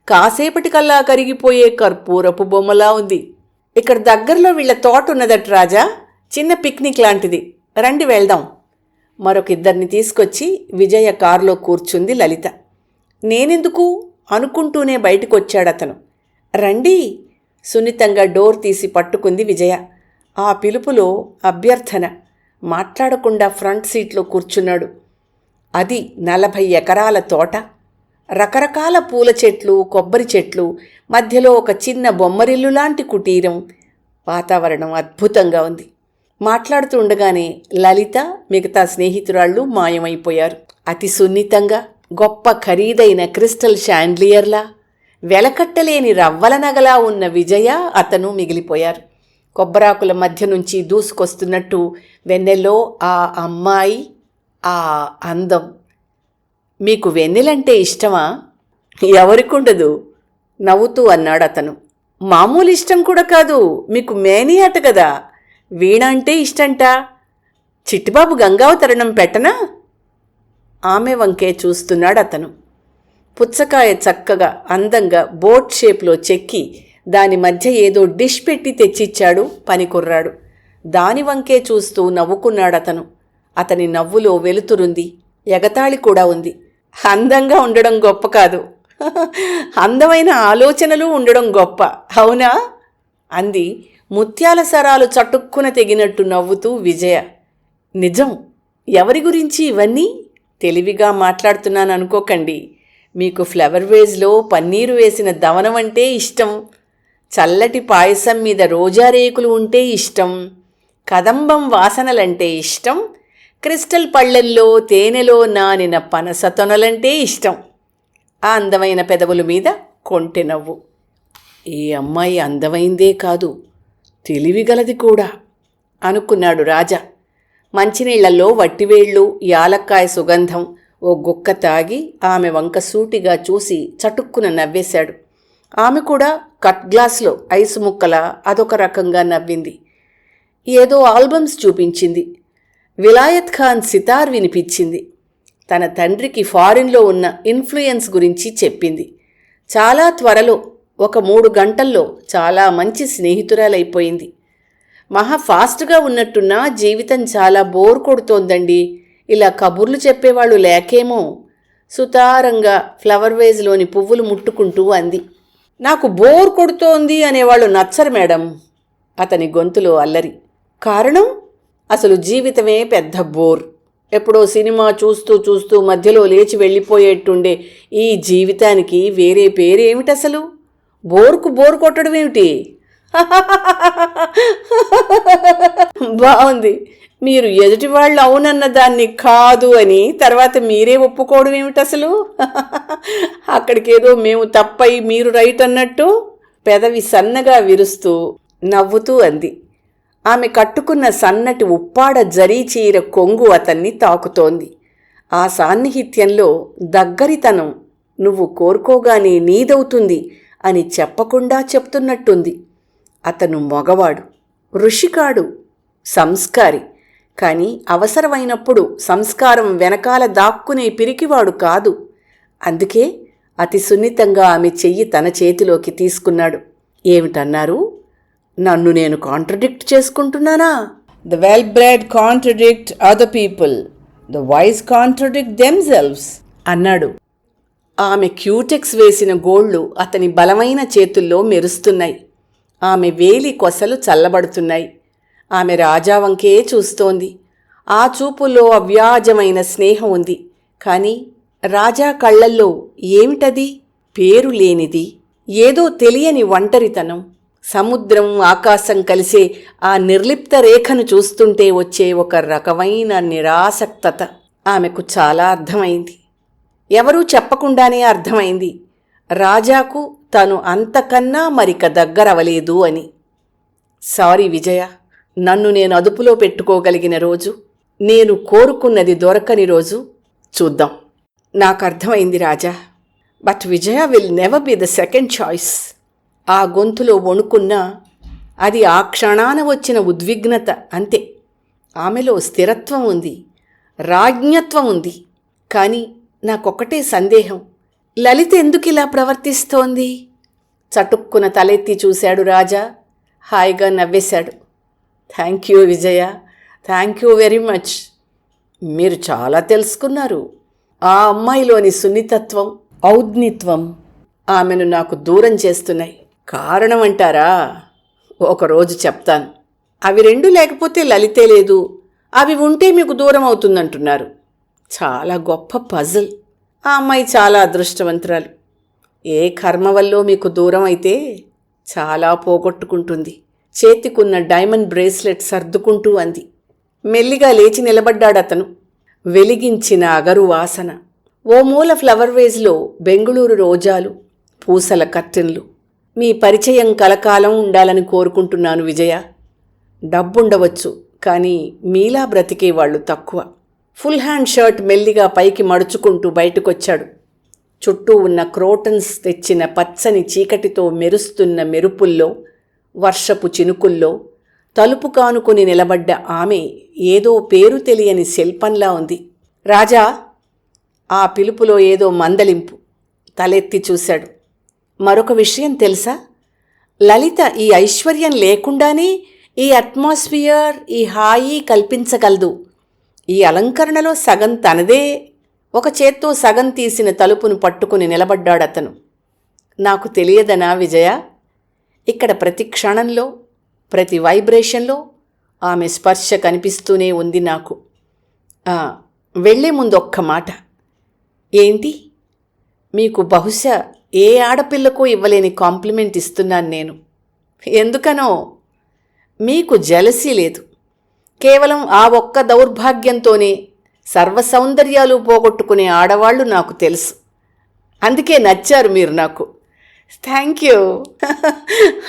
కాసేపటికల్లా కరిగిపోయే కర్పూరపు బొమ్మలా ఉంది. ఇక్కడ దగ్గరలో వీళ్ళ తోట ఉన్నదట రాజా, చిన్న పిక్నిక్ లాంటిది, రండి వెళ్దాం. మరొక 2 తీసుకొచ్చి విజయ కారులో కూర్చుంది లలిత. నేనెందుకు అనుకుంటూనే బయటకొచ్చాడతను. రండి, సున్నితంగా డోర్ తీసి పట్టుకుంది విజయ. ఆ పిలుపులో అభ్యర్థన. మాట్లాడకుండా ఫ్రంట్ సీట్లో కూర్చున్నాడు. అది 40 ఎకరాల తోట. రకరకాల పూల చెట్లు, కొబ్బరి చెట్లు, మధ్యలో ఒక చిన్న బొమ్మరిల్లు లాంటి కుటీరం. వాతావరణం అద్భుతంగా ఉంది. మాట్లాడుతూ ఉండగానే లలిత, మిగతా స్నేహితురాళ్ళు మాయమైపోయారు. అతి సున్నితంగా, గొప్ప ఖరీదైన క్రిస్టల్ షాండ్లియర్లా, వెలకట్టలేని రవ్వల నగలా ఉన్న విజయ, అతను మిగిలిపోయారు. కొబ్బరాకుల మధ్య నుంచి దూసుకొస్తున్నట్టు వెన్నెల్లో ఆ అమ్మాయి, ఆ అందం. మీకు వెన్నెలంటే ఇష్టమా? ఎవరికుండదు నవ్వుతూ అన్నాడు అతను. మామూలు ఇష్టం కూడా కాదు, మీకు మేనియాట కదా. వీణ అంటే ఇష్టంట. చిట్టిబాబు గంగావతరణం పెట్టనా? ఆమె వంకే చూస్తున్నాడు అతను. పుచ్చకాయ చక్కగా అందంగా బోట్ షేప్లో చెక్కి దాని మధ్య ఏదో డిష్ పెట్టి తెచ్చిచ్చాడు పనికుర్రాడు. దాని వంకే చూస్తూ నవ్వుకున్నాడతను. అతని నవ్వులో వెలుతురుంది, ఎగతాళి కూడా ఉంది. అందంగా ఉండడం గొప్ప కాదు, అందమైన ఆలోచనలు ఉండడం గొప్ప, అవునా? అంది ముత్యాల సరాలు చటుక్కున తెగినట్టు నవ్వుతూ విజయ. నిజం. ఎవరి గురించి ఇవన్నీ? తెలివిగా మాట్లాడుతున్నాను అనుకోకండి. మీకు ఫ్లవర్ వేజ్లో పన్నీరు వేసిన దవనం అంటే ఇష్టం, చల్లటి పాయసం మీద రోజా రేకులు ఉంటే ఇష్టం, కదంబం వాసనలంటే ఇష్టం, క్రిస్టల్ పళ్ళెల్లో తేనెలో నానిన పనసతొనలంటే ఇష్టం. ఆ అందమైన పెదవుల మీద కొంటె నవ్వు. ఈ అమ్మాయి అందమైందే కాదు, తెలివిగలది కూడా అనుకున్నాడు రాజా. మంచినీళ్లలో వట్టివేళ్ళు, యాలక్కాయ సుగంధం ఓ గుక్క తాగి ఆమె వంక సూటిగా చూసి చటుక్కున నవ్వేశాడు. ఆమె కూడా కట్ గ్లాస్లో ఐసు ముక్కల అదొక రకంగా నవ్వింది. ఏదో ఆల్బమ్స్ చూపించింది. విలాయత్ ఖాన్ సితార్ వినిపించింది. తన తండ్రికి ఫారిన్లో ఉన్న ఇన్ఫ్లుయెన్స్ గురించి చెప్పింది. చాలా త్వరలో, ఒక 3 గంటల్లో చాలా మంచి స్నేహితురాలైపోయింది. మహా ఫాస్ట్గా ఉన్నట్టున్నా జీవితం చాలా బోర్ కొడుతోందండి, ఇలా కబుర్లు చెప్పేవాళ్ళు లేకేమో, సుతారంగా ఫ్లవర్ వేజ్లోని పువ్వులు ముట్టుకుంటూ అంది. నాకు బోర్ కొడుతోంది అనేవాళ్ళు నచ్చరు మేడం. అతని గొంతులో అల్లరి. కారణం? అసలు జీవితమే పెద్ద బోర్. ఎప్పుడో సినిమా చూస్తూ చూస్తూ మధ్యలో లేచి వెళ్ళిపోయేట్టుండే ఈ జీవితానికి వేరే పేరేమిటసలు? బోర్కు బోర్ కొట్టడం ఏమిటి? బాగుంది. మీరు ఎదుటివాళ్ళు అవునన్న దాన్ని కాదు అని తర్వాత మీరే ఒప్పుకోవడం ఏమిటసలు? అక్కడికేదో మేము తప్పై మీరు రైట్ అన్నట్టు పెదవి సన్నగా విరుస్తూ నవ్వుతూ అంది. ఆమె కట్టుకున్న సన్నటి ఉప్పాడ జరీ చీర కొంగు అతన్ని తాకుతోంది. ఆ సాన్నిహిత్యంలో దగ్గరితనం నువ్వు కోరుకోగానే నీదవుతుంది అని చెప్పకుండా చెప్తున్నట్టుంది. అతను మగవాడు, ఋషికాడు, సంస్కారి. కానీ అవసరమైనప్పుడు సంస్కారం వెనకాల దాక్కునే పిరికివాడు కాదు. అందుకే అతి సున్నితంగా ఆమె చెయ్యి తన చేతిలోకి తీసుకున్నాడు. ఏమిటన్నారు? నన్ను నేను కాంట్రడిక్ట్ చేసుకుంటున్నానా? The well bred contradict other people, the wise contradict themselves అన్నాడు. ఆమె క్యూటెక్స్ వేసిన గోళ్లు అతని బలమైన చేతుల్లో మెరుస్తున్నాయి. ఆమె వేలి కొసలు చల్లబడుతున్నాయి. ఆమె రాజా వంకే చూస్తోంది. ఆ చూపులో అవ్యాజమైన స్నేహం ఉంది. కానీ రాజా కళ్ళల్లో ఏమిటది? పేరు లేనిది, ఏదో తెలియని ఒంటరితనం. సముద్రం ఆకాశం కలిసే ఆ నిర్లిప్త రేఖను చూస్తుంటే వచ్చే ఒక రకమైన నిరాసక్తత ఆమెకు చాలా అర్థమైంది. ఎవరూ చెప్పకుండానే అర్థమైంది రాజాకు తను అంతకన్నా మరిక దగ్గరవలేదు అని. సారీ విజయ, నన్ను నేను అదుపులో పెట్టుకోగలిగిన రోజు, నేను కోరుకున్నది దొరకని రోజు చూద్దాం. నాకు అర్థమైంది Raja, but Vijaya will never be the second choice. ఆ గొంతులో వణుకున్నా అది ఆ క్షణాన వచ్చిన ఉద్విగ్నత అంతే. ఆమెలో స్థిరత్వం ఉంది, రాజ్ఞత్వం ఉంది. కానీ నాకొక్కటే సందేహం, లలిత ఎందుకిలా ప్రవర్తిస్తోంది? చటుక్కున తలెత్తి చూశాడు రాజా. హాయిగా నవ్వేశాడు. Thank you Vijaya, thank you very much. మీరు చాలా తెలుసుకున్నారు. ఆ అమ్మాయిలోని సున్నితత్వం, ఔద్నిత్వం ఆమెను నాకు దూరం చేస్తున్నాయి. కారణం అంటారా? ఒకరోజు చెప్తాను. అవి రెండు లేకపోతే లలితే లేదు, అవి ఉంటే మీకు దూరం అవుతుందంటున్నారు. చాలా గొప్ప పజిల్. ఆ అమ్మాయి చాలా అదృష్టవంతురాలు. ఏ కర్మ వల్లో మీకు దూరం అయితే చాలా పోగొట్టుకుంటుంది. చేతికున్న డైమండ్ బ్రేస్లెట్ సర్దుకుంటూ అంది. మెల్లిగా లేచి నిలబడ్డాడతను. వెలిగించిన అగరు వాసన. ఓ మూల ఫ్లవర్ వేజ్లో బెంగుళూరు రోజాలు, పూసల కర్టెన్లు. మీ పరిచయం కలకాలం ఉండాలని కోరుకుంటున్నాను విజయ. డబ్బుండవచ్చు, కానీ మీలా బ్రతికేవాళ్లు తక్కువ. ఫుల్ హ్యాండ్ షర్ట్ మెల్లిగా పైకి మడుచుకుంటూ బయటకొచ్చాడు. చుట్టూ ఉన్న క్రోటన్స్ తెచ్చిన పచ్చని చీకటితో మెరుస్తున్న మెరుపుల్లో, వర్షపు చినుకుల్లో తలుపు కానుకొని నిలబడ్డ ఆమె ఏదో పేరు తెలియని శిల్పంలా ఉంది. రాజా! ఆ పిలుపులో ఏదో మందలింపు. తలెత్తి చూశాడు. మరొక విషయం తెలుసా? లలిత ఈ ఐశ్వర్యం లేకుండానే ఈ అట్మాస్ఫియర్, ఈ హాయి కల్పించగలదు. ఈ అలంకరణలో సగం తనదే. ఒక చేత్తో సగం తీసిన తలుపును పట్టుకుని నిలబడ్డాడతను. నాకు తెలియదనా విజయ? ఇక్కడ ప్రతి క్షణంలో, ప్రతి వైబ్రేషన్లో ఆమె స్పర్శ కనిపిస్తూనే ఉంది నాకు. వెళ్లే ముందు ఒక్క మాట. ఏంటి? మీకు బహుశా ఏ ఆడపిల్లకు ఇవ్వలేని కాంప్లిమెంట్ ఇస్తున్నాను నేను. ఎందుకనో, మీకు జలసీ లేదు. కేవలం ఆ ఒక్క దౌర్భాగ్యంతోనే సర్వసౌందర్యాలు పోగొట్టుకునే ఆడవాళ్లు నాకు తెలుసు. అందుకే నచ్చారు మీరు నాకు. Thank you.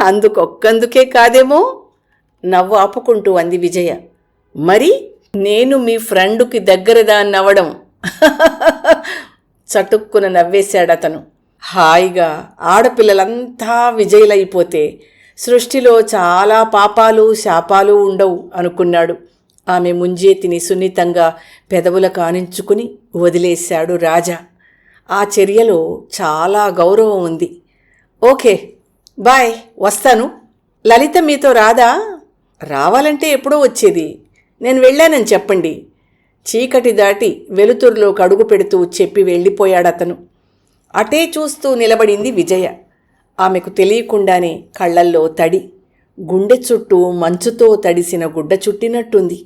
అందుకొక్కందుకే కాదేమో, నవ్వు ఆపుకుంటూ అంది విజయ. మరి నేను మీ ఫ్రెండుకి దగ్గరదాన్నవడం చటుక్కున నవ్వేశాడతను. హాయిగా ఆడపిల్లలంతా విజయులైపోతే సృష్టిలో చాలా పాపాలు శాపాలు ఉండవు అనుకున్నాడు. ఆమె ముంజేతిని సున్నితంగా పెదవుల కానించుకుని వదిలేశాడు రాజా. ఆ చర్యలో చాలా గౌరవం ఉంది. ఓకే, బాయ్, వస్తాను. లలిత మీతో రాదా? రావాలంటే ఎప్పుడో వచ్చేది. నేను వెళ్ళానని చెప్పండి. చీకటి దాటి వెలుతురులోకి అడుగు పెడుతూ చెప్పి వెళ్ళిపోయాడతను. అటే చూస్తూ నిలబడింది విజయ. ఆమెకు తెలియకుండానే కళ్ళల్లో తడి, గుండె చుట్టూ మంచుతో తడిసిన గుడ్డ చుట్టినట్టుంది.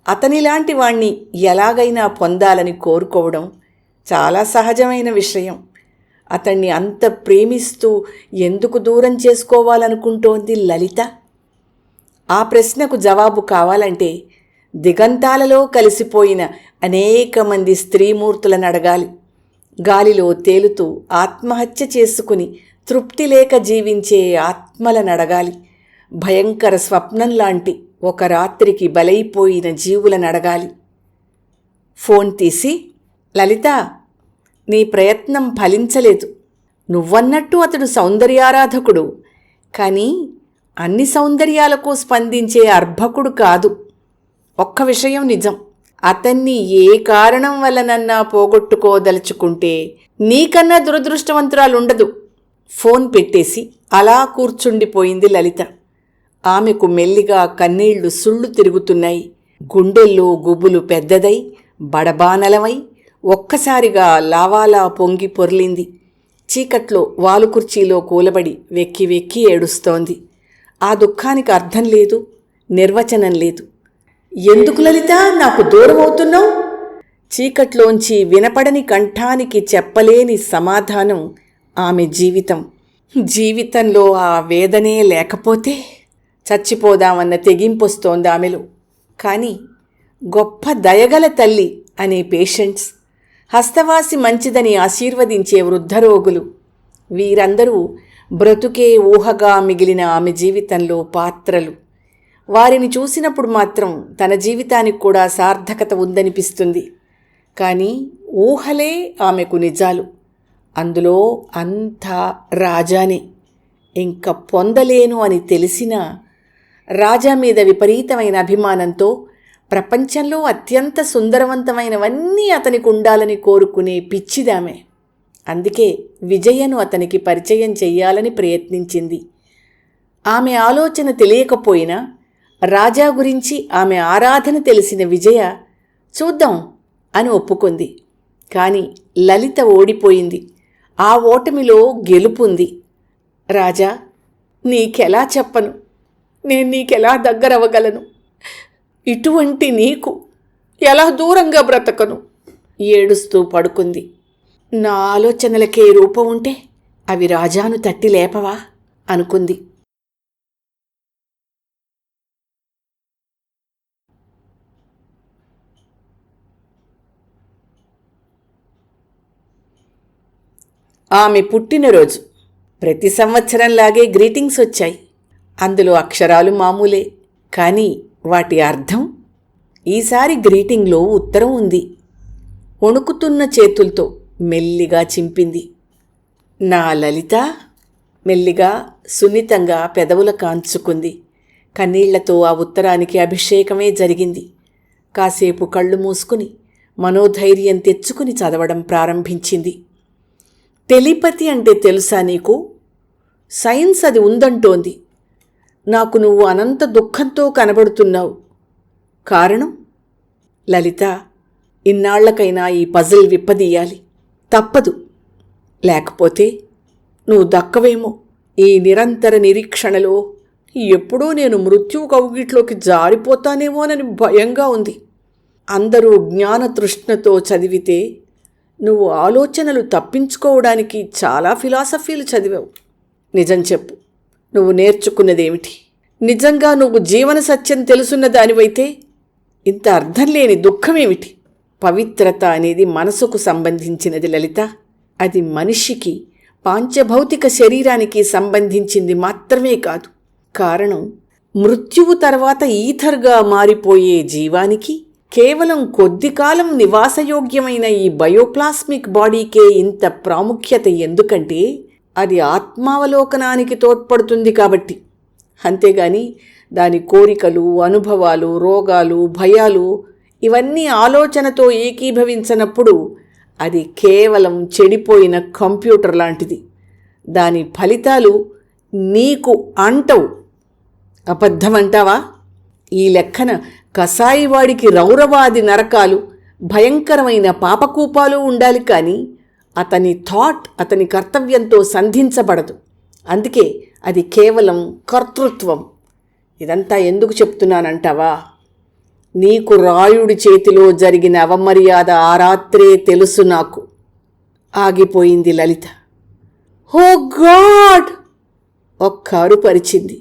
అతనిలాంటి వాణ్ణి ఎలాగైనా పొందాలని కోరుకోవడం చాలా సహజమైన విషయం. అతన్ని అంత ప్రేమిస్తూ ఎందుకు దూరం చేసుకోవాలనుకుంటోంది లలిత? ఆ ప్రశ్నకు జవాబు కావాలంటే దిగంతాలలో కలిసిపోయిన అనేక మంది స్త్రీమూర్తులను అడగాలి. గాలిలో తేలుతూ ఆత్మహత్య చేసుకుని తృప్తి లేక జీవించే ఆత్మలను అడగాలి. భయంకర స్వప్నం లాంటి ఒక రాత్రికి బలైపోయిన జీవులను అడగాలి. ఫోన్ తీసి, లలిత, నీ ప్రయత్నం ఫలించలేదు. నువ్వన్నట్టు అతడు సౌందర్యారాధకుడు, కానీ అన్ని సౌందర్యాలకు స్పందించే అర్భకుడు కాదు. ఒక్క విషయం నిజం, అతన్ని ఏ కారణం వల్లనన్నా పోగొట్టుకోదలుచుకుంటే నీకన్నా దురదృష్టవంతురాలుండదు. ఫోన్ పెట్టేసి అలా కూర్చుండిపోయింది లలిత. ఆమెకు మెల్లిగా కన్నీళ్లు సుళ్ళు తిరుగుతున్నాయి. గుండెల్లో గుబులు పెద్దదై బడబానలమై ఒక్కసారిగా లావాలా పొంగి పొర్లింది. చీకట్లో వాలుకుర్చీలో కూలబడి వెక్కి వెక్కి ఏడుస్తోంది. ఆ దుఃఖానికి అర్థం లేదు, నిర్వచనం లేదు. ఎందుకు లలిత నాకు దూరం అవుతున్నావు? చీకట్లోంచి వినపడని కంఠానికి చెప్పలేని సమాధానం ఆమె జీవితం. జీవితంలో ఆ వేదనే లేకపోతే చచ్చిపోదామన్న తెగింపొస్తోంది ఆమెలో. కానీ గొప్ప దయగల తల్లి అనే పేషెంట్స్, హస్తవాసి మంచిదని ఆశీర్వదించే వృద్ధరోగులు, వీరందరూ బ్రతుకే ఊహగా మిగిలిన ఆమె జీవితంలో పాత్రలు. వారిని చూసినప్పుడు మాత్రం తన జీవితానికి కూడా సార్థకత ఉందనిపిస్తుంది. కానీ ఊహలే ఆమెకు నిజాలు. అందులో అంతా రాజానే. ఇంక పొందలేను అని తెలిసినా రాజా మీద విపరీతమైన అభిమానంతో ప్రపంచంలో అత్యంత సుందరవంతమైనవన్నీ అతనికి ఉండాలని కోరుకునే పిచ్చిదామె. అందుకే విజయను అతనికి పరిచయం చెయ్యాలని ప్రయత్నించింది. ఆమె ఆలోచన తెలియకపోయినా రాజా గురించి ఆమె ఆరాధన తెలిసిన విజయ చూద్దాం అని ఒప్పుకుంది. కానీ లలిత ఓడిపోయింది. ఆ ఓటమిలో గెలుపుంది. రాజా, నీకెలా చెప్పను? నేను నీకెలా దగ్గరవ్వగలను? ఇటువంటి నీకు ఎలా దూరంగా బ్రతకను? ఏడుస్తూ పడుకుంది. నా ఆలోచనలకే రూపం ఉంటే అవి రాజాను తట్టి లేపవా అనుకుంది. ఆమె పుట్టినరోజు. ప్రతి సంవత్సరంలాగే గ్రీటింగ్స్ వచ్చాయి. అందులో అక్షరాలు మామూలే, కానీ వాటి అర్థం. ఈసారి గ్రీటింగ్లో ఉత్తరం ఉంది. వణుకుతున్న చేతులతో మెల్లిగా చింపింది. నా లలిత. మెల్లిగా సున్నితంగా పెదవుల కాంచుకుంది. కన్నీళ్లతో ఆ ఉత్తరానికి అభిషేకమే జరిగింది. కాసేపు కళ్ళు మూసుకుని మనోధైర్యం తెచ్చుకుని చదవడం ప్రారంభించింది. టెలిపతి అంటే తెలుసా నీకు? సైన్స్ అది ఉందంటోంది. నాకు నువ్వు అనంత దుఃఖంతో కనబడుతున్నావు. కారణం? లలిత, ఇన్నాళ్లకైనా ఈ పజిల్ విప్పదీయాలి. తప్పదు. లేకపోతే నువ్వు దక్కవేమో. ఈ నిరంతర నిరీక్షణలో ఎప్పుడూ నేను మృత్యువు కౌగిట్లోకి జారిపోతానేమోనని భయంగా ఉంది. అందరూ జ్ఞానతృష్ణతో చదివితే నువ్వు ఆలోచనలు తప్పించుకోవడానికి చాలా ఫిలాసఫీలు చదివావు. నిజం చెప్పు, నువ్వు నేర్చుకున్నదేమిటి? నిజంగా నువ్వు జీవన సత్యం తెలుసున్న దానివైతే ఇంత అర్థం లేని దుఃఖమేమిటి? పవిత్రత అనేది మనసుకు సంబంధించినది లలిత. అది మనిషికి, పాంచభౌతిక శరీరానికి సంబంధించింది మాత్రమే కాదు. కారణం, మృత్యువు తర్వాత ఈథర్గా మారిపోయే జీవానికి కేవలం కొద్ది కాలం నివాసయోగ్యమైన ఈ బయోప్లాస్మిక్ బాడీకే ఇంత ప్రాముఖ్యత ఎందుకంటే అది ఆత్మావలోకనానికి తోడ్పడుతుంది కాబట్టి. అంతేగాని దాని కోరికలు, అనుభవాలు, రోగాలు, భయాలు ఇవన్నీ ఆలోచనతో ఏకీభవించనప్పుడు అది కేవలం చెడిపోయిన కంప్యూటర్ లాంటిది. దాని ఫలితాలు నీకు అంటవు. అబద్ధమంటావా? ఈ లెక్కన కసాయివాడికి రౌరవాది నరకాలు, భయంకరమైన పాపకూపాలు ఉండాలి, కానీ అతని థాట్ అతని కర్తవ్యంతో సంధించబడదు. అందుకే అది కేవలం కర్తృత్వం. ఇదంతా ఎందుకు చెప్తున్నానంటావా? నీకు రాయుడి చేతిలో జరిగిన అవమర్యాద ఆ రాత్రే తెలుసు నాకు. ఆగిపోయింది లలిత. ఓ గాడ్! ఒక్క అరుపరిచింది.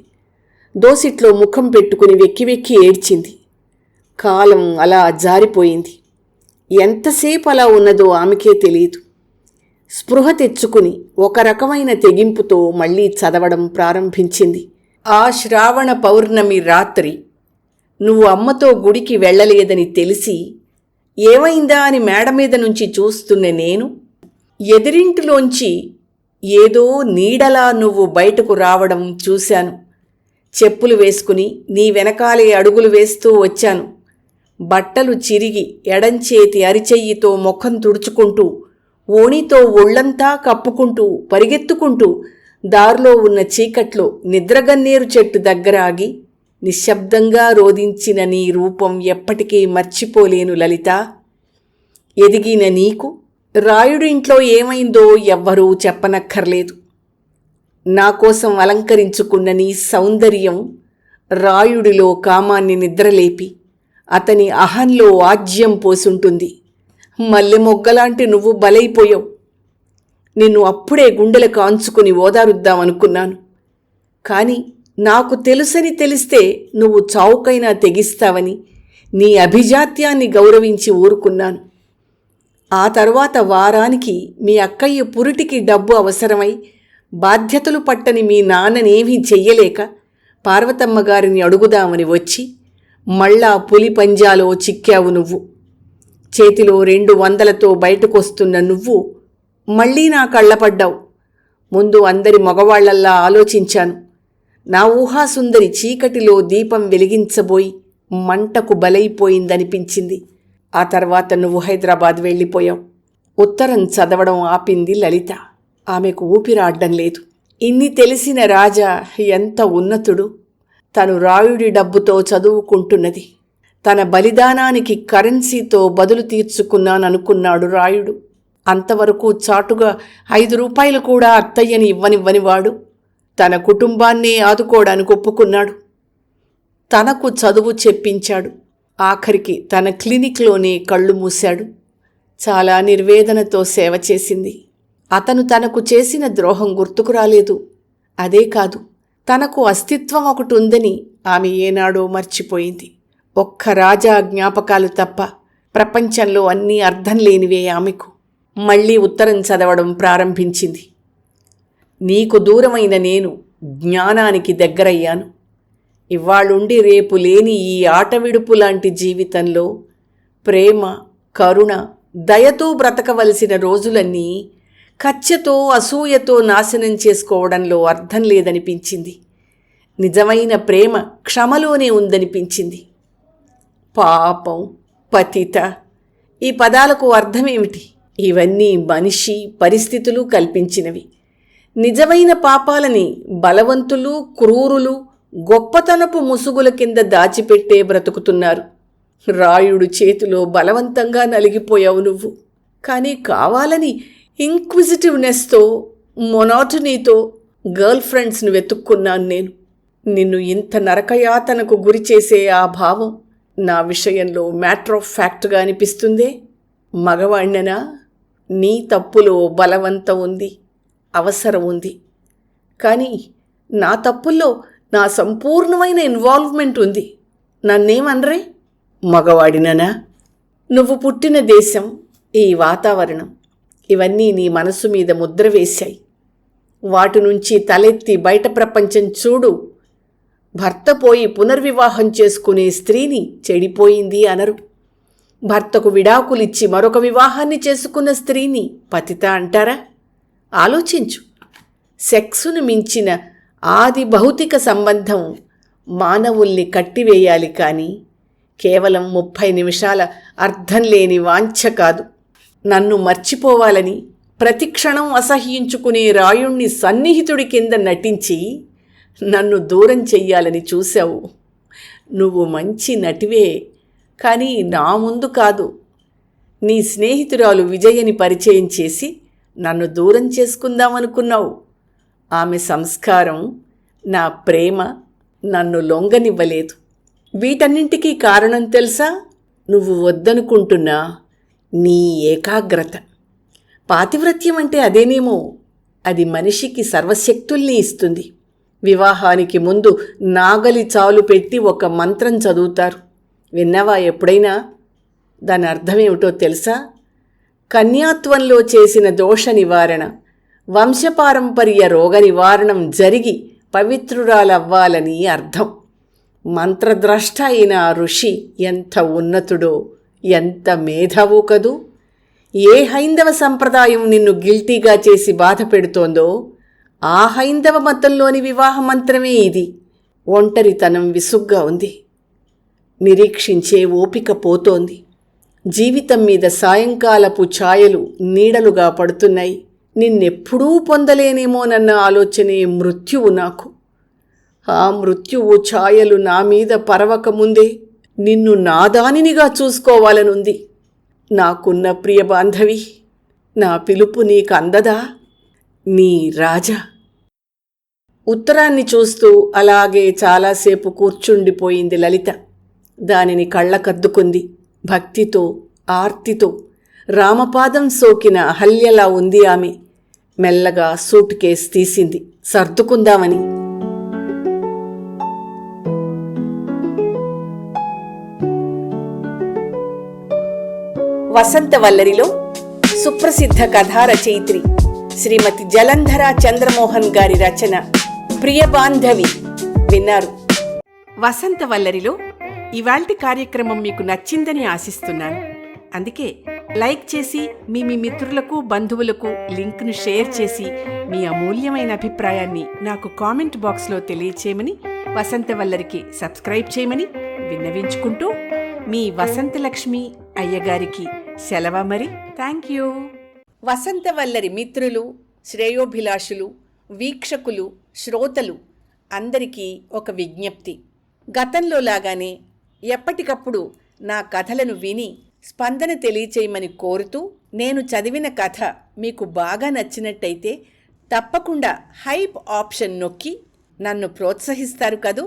దోసిట్లో ముఖం పెట్టుకుని వెక్కి వెక్కి ఏడ్చింది. కాలం అలా జారిపోయింది. ఎంతసేపు అలా ఉన్నదో ఆమెకే తెలియదు. స్పృహ తెచ్చుకుని ఒక రకమైన తెగింపుతో మళ్ళీ చదవడం ప్రారంభించింది. ఆ శ్రావణ పౌర్ణమి రాత్రి నువ్వు అమ్మతో గుడికి వెళ్ళలేదని తెలిసి ఏమైందా అని మేడ మీద నుంచి చూస్తున్న నేను ఎదిరింటిలోంచి ఏదో నీడలా నువ్వు బయటకు రావడం చూశాను. చెప్పులు వేసుకుని నీ వెనకాలే అడుగులు వేస్తూ వచ్చాను. బట్టలు చిరిగి ఎడంచేతి అరిచెయ్యితో ముఖం తుడుచుకుంటూ, ఓణితో ఒళ్లంతా కప్పుకుంటూ, పరిగెత్తుకుంటూ దారిలో ఉన్న చీకట్లో నిద్రగన్నేరు చెట్టు దగ్గర ఆగి నిశ్శబ్దంగా రోదించిన నీ రూపం ఎప్పటికీ మర్చిపోలేను లలిత. ఎదిగిన నీకు రాయుడి ఇంట్లో ఏమైందో ఎవ్వరూ చెప్పనక్కర్లేదు. నా కోసం అలంకరించుకున్న నీ సౌందర్యం రాయుడిలో కామాన్ని నిద్రలేపి అతని అహంలో ఆజ్యం పోసుంటుంది. మల్లె మొగ్గలాంటి నువ్వు బలైపోయావు. నిన్ను అప్పుడే గుండెలు కాంచుకుని ఓదారుద్దామనుకున్నాను. కానీ నాకు తెలుసని తెలిస్తే నువ్వు చావుకైనా తెగిస్తావని నీ అభిజాత్యాన్ని గౌరవించి ఊరుకున్నాను. ఆ తర్వాత వారానికి మీ అక్కయ్య పురిటికి డబ్బు అవసరమై బాధ్యతలు పట్టని మీ నాన్ననేమీ చెయ్యలేక పార్వతమ్మ గారిని అడుగుదామని వచ్చి మళ్ళా పులి పంజాలో చిక్కావు నువ్వు. చేతిలో 200తో బయటకొస్తున్న నువ్వు మళ్ళీ నా కళ్ళపడ్డావు. ముందు అందరి మగవాళ్లల్లా ఆలోచించాను. నా ఊహాసుందరి చీకటిలో దీపం వెలిగించబోయి మంటకు బలైపోయిందనిపించింది. ఆ తర్వాత నువ్వు హైదరాబాద్ వెళ్ళిపోయావు. ఉత్తరం చదవడం ఆపింది లలిత. ఆమెకు ఊపిరాడ్డం లేదు. ఇన్ని తెలిసిన రాజా ఎంత ఉన్నతుడు! తను రాయుడి డబ్బుతో చదువుకుంటున్నది. తన బలిదానానికి కరెన్సీతో బదులు తీర్చుకున్నాననుకున్నాడు రాయుడు. అంతవరకు చాటుగా 5 రూపాయలు కూడా అత్తయ్యని ఇవ్వనివ్వనివాడు తన కుటుంబాన్నే ఆదుకోవడానికి ఒప్పుకున్నాడు. తనకు చదువు చెప్పించాడు. ఆఖరికి తన క్లినిక్లోనే కళ్ళు మూశాడు. చాలా నిర్వేదనతో సేవ చేసింది. అతను తనకు చేసిన ద్రోహం గుర్తుకు రాలేదు. అదే కాదు, తనకు అస్తిత్వం ఒకటి ఉందని ఆమె ఏనాడో మర్చిపోయింది. ఒక్క రాజా జ్ఞాపకాలు తప్ప ప్రపంచంలో అన్నీ అర్థం లేనివే ఆమెకు. మళ్ళీ ఉత్తరం చదవడం ప్రారంభించింది. నీకు దూరమైన నేను జ్ఞానానికి దగ్గరయ్యాను. ఇవాళుండి రేపు లేని ఈ ఆటవిడుపు లాంటి జీవితంలో ప్రేమ, కరుణ, దయతో బ్రతకవలసిన రోజులన్నీ కచ్చతో, అసూయతో నాశనం చేసుకోవడంలో అర్థం లేదనిపించింది. నిజమైన ప్రేమ క్షమలోనే ఉందనిపించింది. పాపం, పతిత, ఈ పదాలకు అర్థమేమిటి? ఇవన్నీ మనిషి, పరిస్థితులు కల్పించినవి. నిజమైన పాపాలని బలవంతులు, క్రూరులు, గొప్పతనపు ముసుగుల కింద దాచిపెట్టే బ్రతుకుతున్నారు. రాయుడు చేతిలో బలవంతంగా నలిగిపోయావు నువ్వు. కానీ కావాలని ఇంక్విజిటివ్నెస్తో, మొనాటనీతో గర్ల్ ఫ్రెండ్స్ని వెతుక్కున్నాను నేను. నిన్ను ఇంత నరకయాతనకు గురి చేసే ఆ భావం నా విషయంలో మ్యాటర్ ఆఫ్ ఫ్యాక్ట్గా అనిపిస్తుందే. మగవాణ్ణనా? నీ తప్పులో బలవంతం ఉంది, అవసరం ఉంది. కానీ నా తప్పుల్లో నా సంపూర్ణమైన ఇన్వాల్వ్మెంట్ ఉంది. నన్నేమనరే? మగవాడిననా? నువ్వు పుట్టిన దేశం, ఈ వాతావరణం, ఇవన్నీ నీ మనసు మీద ముద్ర వేశాయి. వాటి నుంచి తలెత్తి బయట ప్రపంచం చూడు. భర్త పోయి పునర్వివాహం చేసుకునే స్త్రీని చెడిపోయింది అనరు. భర్తకు విడాకులిచ్చి మరొక వివాహాన్ని చేసుకున్న స్త్రీని పతిత అంటారా? ఆలోచించు. సెక్సును మించిన ఆది భౌతిక సంబంధం మానవుల్ని కట్టివేయాలి, కానీ కేవలం 30 నిమిషాల అర్థం లేని వాంఛ కాదు. నన్ను మర్చిపోవాలని ప్రతిక్షణం అసహ్యించుకునే రాయుణ్ణి సన్నిహితుడి కింద నటించి నన్ను దూరం చెయ్యాలని చూశావు. నువ్వు మంచి నటివే, కానీ నా ముందు కాదు. నీ స్నేహితురాలు విజయని పరిచయం చేసి నన్ను దూరం చేసుకుందామనుకున్నావు. ఆమె సంస్కారం, నా ప్రేమ నన్ను లొంగనివ్వలేదు. వీటన్నింటికీ కారణం తెలుసా? నువ్వు వద్దనుకుంటున్నా నీ ఏకాగ్రత. పాతివ్రత్యం అంటే అదేనేమో. అది మనిషికి సర్వశక్తుల్ని ఇస్తుంది. వివాహానికి ముందు నాగలి చాలు పెట్టి ఒక మంత్రం చదువుతారు. విన్నావా ఎప్పుడైనా? దాని అర్థమేమిటో తెలుసా? కన్యాత్వంలో చేసిన దోష నివారణ, వంశపారంపర్య రోగ నివారణం జరిగి పవిత్రురాలవ్వాలని అర్థం. మంత్రద్రష్ట అయిన ఆ ఋషి ఎంత ఉన్నతుడో, ఎంత మేధావో కదూ. ఏ హైందవ సంప్రదాయం నిన్ను గిల్టీగా చేసి బాధ పెడుతోందో ఆ హైందవ మతంలోని వివాహ మంత్రమే ఇది. ఒంటరితనం విసుగ్గా ఉంది. నిరీక్షించే ఓపిక పోతోంది. జీవితం మీద సాయంకాలపు ఛాయలు నీడలుగా పడుతున్నాయి. నిన్నెప్పుడూ పొందలేనేమోనన్న ఆలోచనే మృత్యువు నాకు. ఆ మృత్యువు ఛాయలు నా మీద పరవకముందే నిన్ను నాదానినిగా చూసుకోవాలనుంది. నాకున్న ప్రియ బాంధవి, నా పిలుపు నీకు అందదా? నీ రాజా. ఉత్తరాన్ని చూస్తూ అలాగే చాలాసేపు కూర్చుండిపోయింది లలిత. దానిని కళ్ళకద్దుకుంది. భక్తితో, ఆర్తితో రామపాదం సోకిన అహల్యలా ఉంది ఆమె. మెల్లగా సూట్ కేస్ తీసింది, సర్దుకుందామని. వసంతవల్లరిలో సుప్రసిద్ధ కథా రచయిత్రి శ్రీమతి జలంధర చంద్రమోహన్ గారి రచన ప్రియబాంధవి విన్నారు. వసంతవల్లరిలో ఇవాల్టి కార్యక్రమం మీకు నచ్చిందని ఆశిస్తున్నాను. అందుకే లైక్ చేసి మీ మిత్రులకు, బంధువులకు లింక్ను షేర్ చేసి మీ అమూల్యమైన అభిప్రాయాన్ని నాకు కామెంట్ బాక్స్లో తెలియచేయమని, వసంతవల్లరికి సబ్స్క్రైబ్ చేయమని విన్నవించుకుంటూ మీ వసంతలక్ష్మి అయ్యగారికి సెలవు మరి. Thank you. వసంతవల్లరి మిత్రులు, శ్రేయోభిలాషులు, వీక్షకులు, శ్రోతలు అందరికీ ఒక విజ్ఞప్తి. గతంలో లాగానే ఎప్పటికప్పుడు నా కథలను విని స్పందన తెలియచేయమని కోరుతూ, నేను చదివిన కథ మీకు బాగా నచ్చినట్టయితే తప్పకుండా హైప్ ఆప్షన్ నొక్కి నన్ను ప్రోత్సహిస్తారు కదూ.